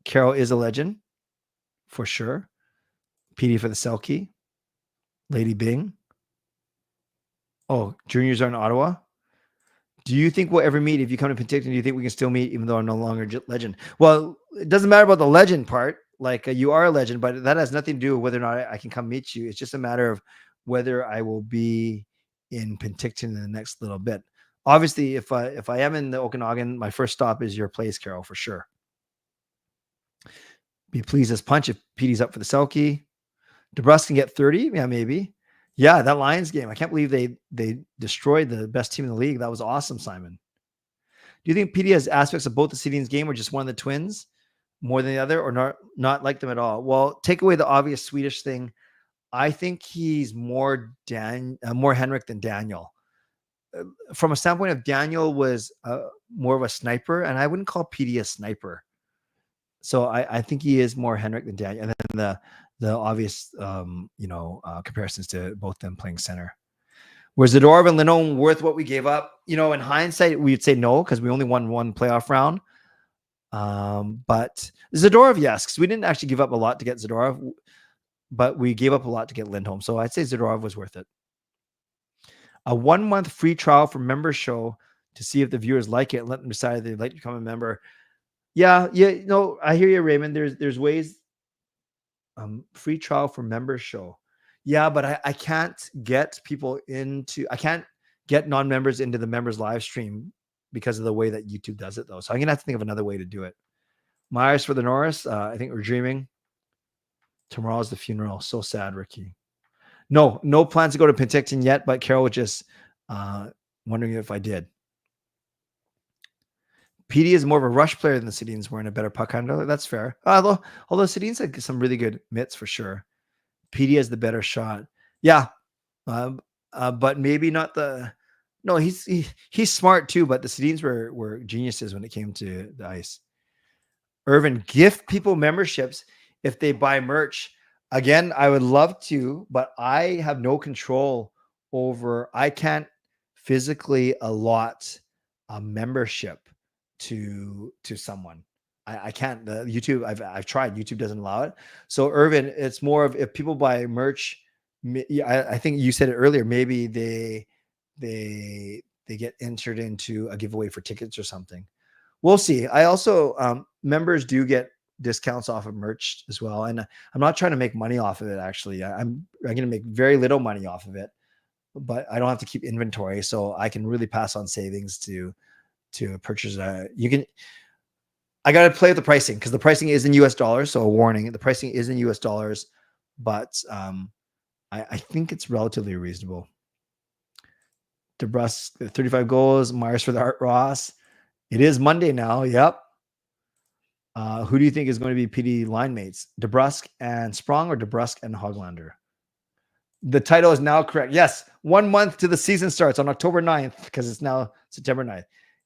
Carol is a legend, for sure. PD for the Selke. Lady Bing. Oh, juniors are in Ottawa. Do you think we'll ever meet? If you come to Penticton, do you think we can still meet even though I'm no longer a legend? Well, it doesn't matter about the legend part. Like you are a legend, but that has nothing to do with whether or not I can come meet you. It's just a matter of whether I will be in Penticton in the next little bit. Obviously, if I am in the Okanagan, my first stop is your place, Carol, for sure. Be pleased as punch if PD's up for the Selke. DeBrusque can get 30. Yeah, maybe. Yeah, that Lions game. I can't believe they destroyed the best team in the league. That was awesome, Simon. Do you think PD has aspects of both the Sedins game or just one of the Twins more than the other, or not like them at all? Well, take away the obvious Swedish thing. I think he's more Henrik than Daniel. From a standpoint of Daniel was more of a sniper, and I wouldn't call PD a sniper. So I think he is more Henrik than Daniel. And then the obvious, comparisons to both them playing center. Was Zadorov and Lindholm worth what we gave up? In hindsight, we'd say no, because we only won one playoff round. But Zadorov, yes, because we didn't actually give up a lot to get Zadorov, but we gave up a lot to get Lindholm. So I'd say Zadorov was worth it. A 1-month free trial for Member Show to see if the viewers like it and let them decide if they'd like to become a member. Yeah. I hear you, Raymond. There's ways. Free trial for Member Show. Yeah, but I can't get people I can't get non-members into the members live stream because of the way that YouTube does it, though. So I'm gonna have to think of another way to do it. Myers for the Norris. I think we're dreaming. Tomorrow's the funeral. So sad, Ricky. No plans to go to Penticton yet, but Carol was just wondering if I did. PD is more of a rush player than the Sedins were in a better puck handler. That's fair. Although Sedins had some really good mitts for sure. PD has the better shot. Yeah. But maybe not the. No, he's smart too, but the Sedins were geniuses when it came to the ice. Irvin, gift people memberships if they buy merch. Again, I would love to, but I have no control over. I can't physically allot a membership to someone. I can't. YouTube. I've tried. YouTube doesn't allow it. So Irvin, it's more of if people buy merch. I think you said it earlier. Maybe they get entered into a giveaway for tickets or something. We'll see. I also members do get discounts off of merch as well, and I'm not trying to make money off of it. Actually, I'm going to make very little money off of it, but I don't have to keep inventory, so I can really pass on savings to purchase. You can. I got to play with the pricing because the pricing is in US dollars. So a warning: the pricing is in US dollars, but I think it's relatively reasonable. DeBrusque, 35 goals. Myers for the Art Ross. It is Monday now. Yep. Who do you think is going to be PD line mates? DeBrusque and Sprong or DeBrusque and Hoglander? The title is now correct. Yes. 1 month to the season starts on October 9th because it's now September 9th.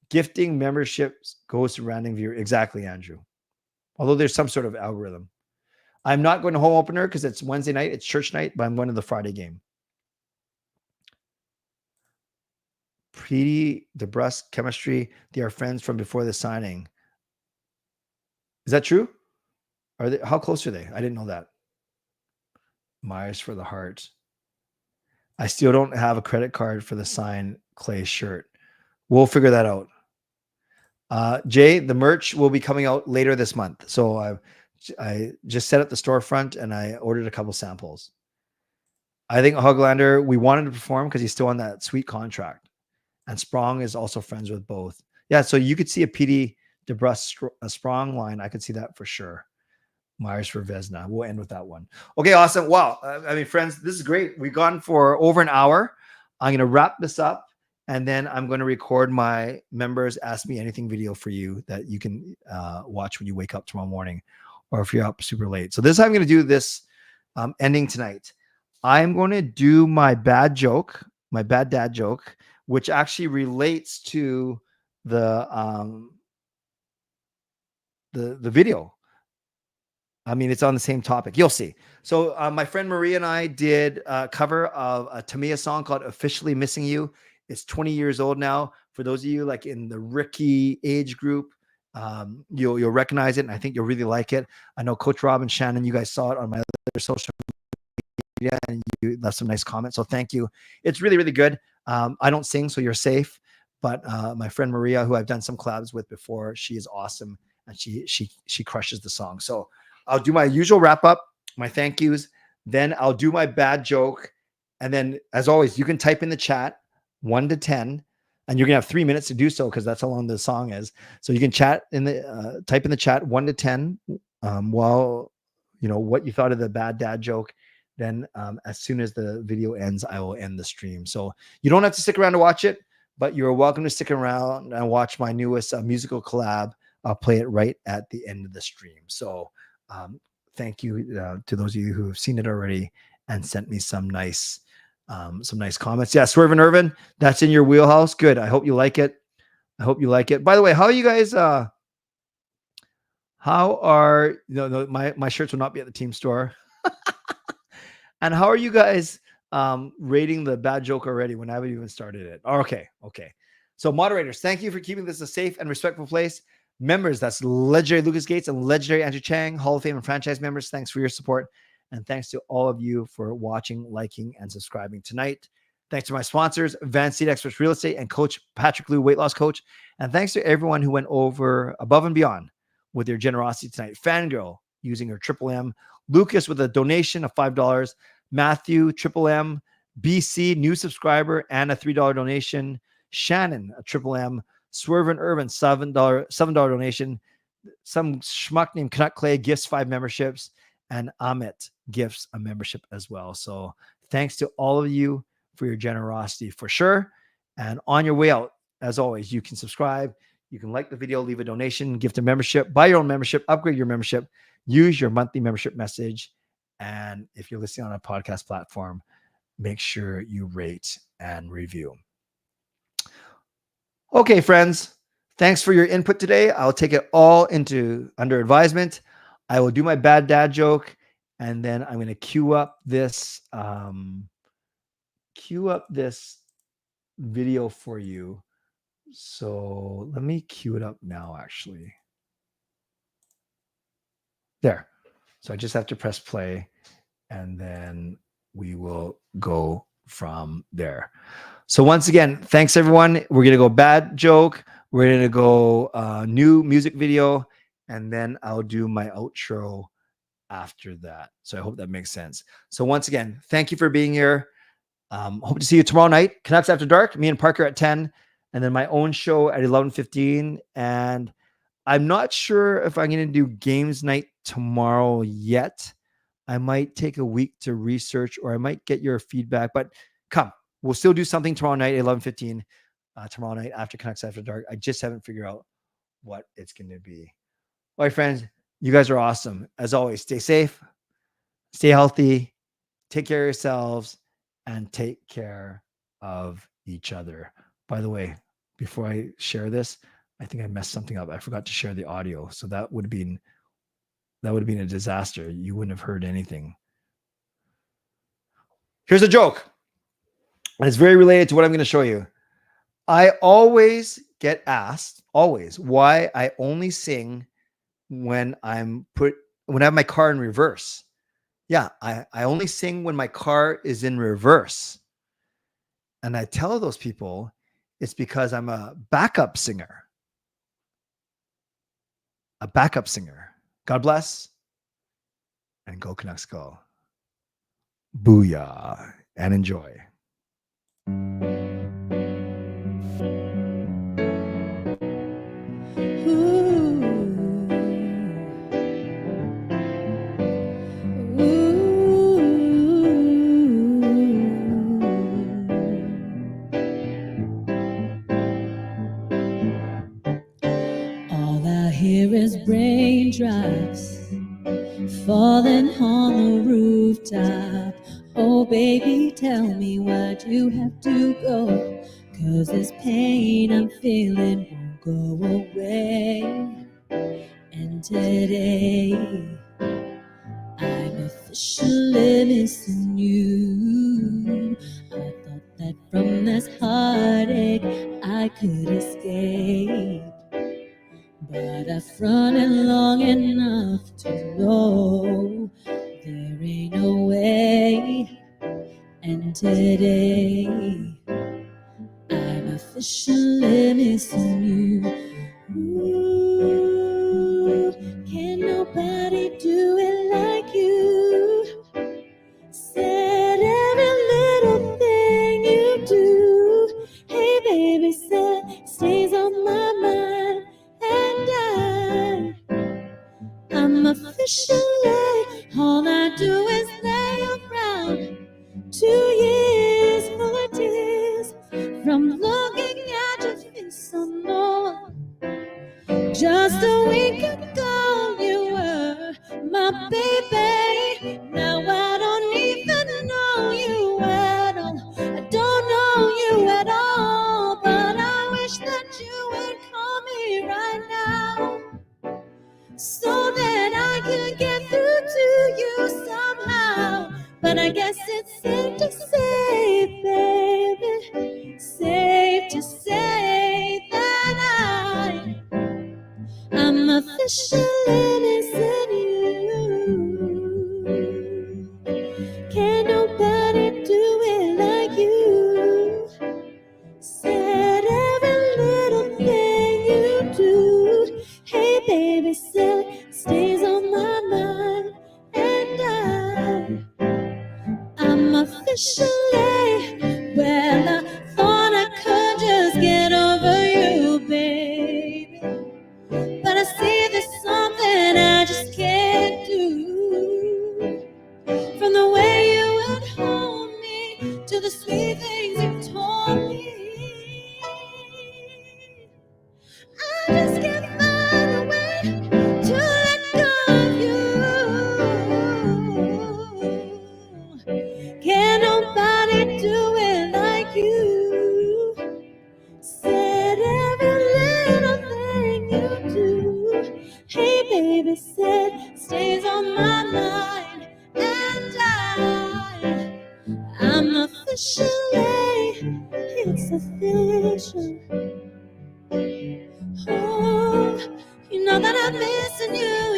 Gifting memberships goes to random viewer. Exactly, Andrew. Although there's some sort of algorithm. I'm not going to home opener because it's Wednesday night. It's church night, but I'm going to the Friday game. PD, DeBrusque, chemistry. They are friends from before the signing. Is that true? Are they? How close are they? I didn't know that. Myers for the Heart. I still don't have a credit card for the signed Clay shirt. We'll figure that out. Jay, the merch will be coming out later this month. So I just set up the storefront and I ordered a couple samples. I think Hoglander, we wanted to perform because he's still on that sweet contract. And Sprong is also friends with both. Yeah, so you could see a PD DeBrusque a Sprong line. I could see that for sure. Myers for Vesna. We'll end with that one. Okay, awesome. Wow. I mean, friends, this is great. We've gone for over an hour. I'm going to wrap this up, and then I'm going to record my members Ask Me Anything video for you that you can watch when you wake up tomorrow morning, or if you're up super late. So this is how I'm going to do this ending tonight. I'm going to do my bad joke, my bad dad joke, which actually relates to the video. I mean, it's on the same topic. You'll see. So my friend Maria and I did a cover of a Tamia song called Officially Missing You. It's 20 years old now. For those of you like in the Ricky age group, you'll recognize it, and I think you'll really like it. I know Coach Rob and Shannon, you guys saw it on my other social media, and you left some nice comments. So thank you. It's really, really good. I don't sing, so you're safe. But my friend Maria, who I've done some collabs with before, she is awesome, and she crushes the song. So I'll do my usual wrap up, my thank yous. Then I'll do my bad joke. And then, as always, you can type in the chat 1 to 10, and you're going to have 3 minutes to do so because that's how long the song is. So you can chat in the type in the chat 1 to 10 while, you know, what you thought of the bad dad joke. Then as soon as the video ends, I will end the stream. So you don't have to stick around to watch it, but you're welcome to stick around and watch my newest musical collab. I'll play it right at the end of the stream. So thank you to those of you who have seen it already and sent me some nice comments. Yeah, Swerve and Irvin, that's in your wheelhouse. Good. I hope you like it. I hope you like it. By the way, how are you guys? How are my shirts will not be at the team store. And how are you guys rating the bad joke already when I haven't even started it? Okay. So moderators, thank you for keeping this a safe and respectful place. Members, that's legendary Lucas Gates and legendary Andrew Chang, Hall of Fame and franchise members. Thanks for your support. And thanks to all of you for watching, liking, and subscribing tonight. Thanks to my sponsors, Van Seat Experts Real Estate and Coach Patrick Liu, weight loss coach. And thanks to everyone who went over above and beyond with their generosity tonight. Fangirl using her Triple M. Lucas with a donation of $5. Matthew, Triple M. BC, new subscriber, and a $3 donation. Shannon, a Triple M. Swerve and Irvin, $7 donation. Some schmuck named Canuck Clay gifts 5 memberships. And Amit gifts a membership as well. So thanks to all of you for your generosity for sure. And on your way out, as always, you can subscribe, you can like the video, leave a donation, gift a membership, buy your own membership, upgrade your membership, use your monthly membership message. And if you're listening on a podcast platform, make sure you rate and review. Okay, friends, thanks for your input today. I'll take it all under advisement. I will do my bad dad joke, and then I'm going to queue up this video for you. So let me queue it up now, actually. There. So I just have to press play, and then we will go from there. So once again, thanks everyone. We're going to go bad joke. We're going to go new music video, and then I'll do my outro after that. So I hope that makes sense. So once again, thank you for being here. Hope to see you tomorrow night. Canucks After Dark, me and Parker at 10, and then my own show at 11:15. And I'm not sure if I'm going to do games night tomorrow yet. I might take a week to research, or I might get your feedback, but come, we'll still do something tomorrow night, 11:15, tomorrow night after Canucks After Dark. I just haven't figured out what it's going to be. All right, friends, you guys are awesome. As always, stay safe, stay healthy, take care of yourselves, and take care of each other. By the way, before I share this, I think I messed something up. I forgot to share the audio. So that would have been a disaster. You wouldn't have heard anything. Here's a joke. And it's very related to what I'm going to show you. I always get asked, why I only sing when I have my car in reverse. Yeah, I only sing when my car is in reverse. And I tell those people it's because I'm a backup singer. A backup singer. God bless. And go Canucks go. Booyah. And enjoy. As raindrops falling on the rooftop. Oh baby, tell me why'd you have to go? 'Cause this pain I'm feeling won't go away. And today I'm officially missing you. I thought that from this heartache I could escape, but I've run it long enough to know there ain't no way. And today I'm officially missing you. Ooh, can nobody do it like you? Said every little thing you do. Hey baby, said stays on my mind. And I'm officially, all I do is lay around. 2 years full of tears from looking at your face some more. Just a week ago you were my baby. Now I don't even know you at all. I don't know you at all, but I wish that you would call me right now, so that I could get through to you somehow. But I guess it's safe to say, baby, safe to say that I'm officially missing you. Can't nobody do it like you. Said every little thing you do. Hey baby, said stays on my mind. And I'm officially, well, I thought I could just get over you, baby, but I see there's something I just can't do. to the sweet things you told me. I just can't find a way to let go of you. Can nobody do it like you? Said every little thing you do. Hey baby, said stays on my mind, and I'm officially, it's official. Oh, you know that I'm missing you,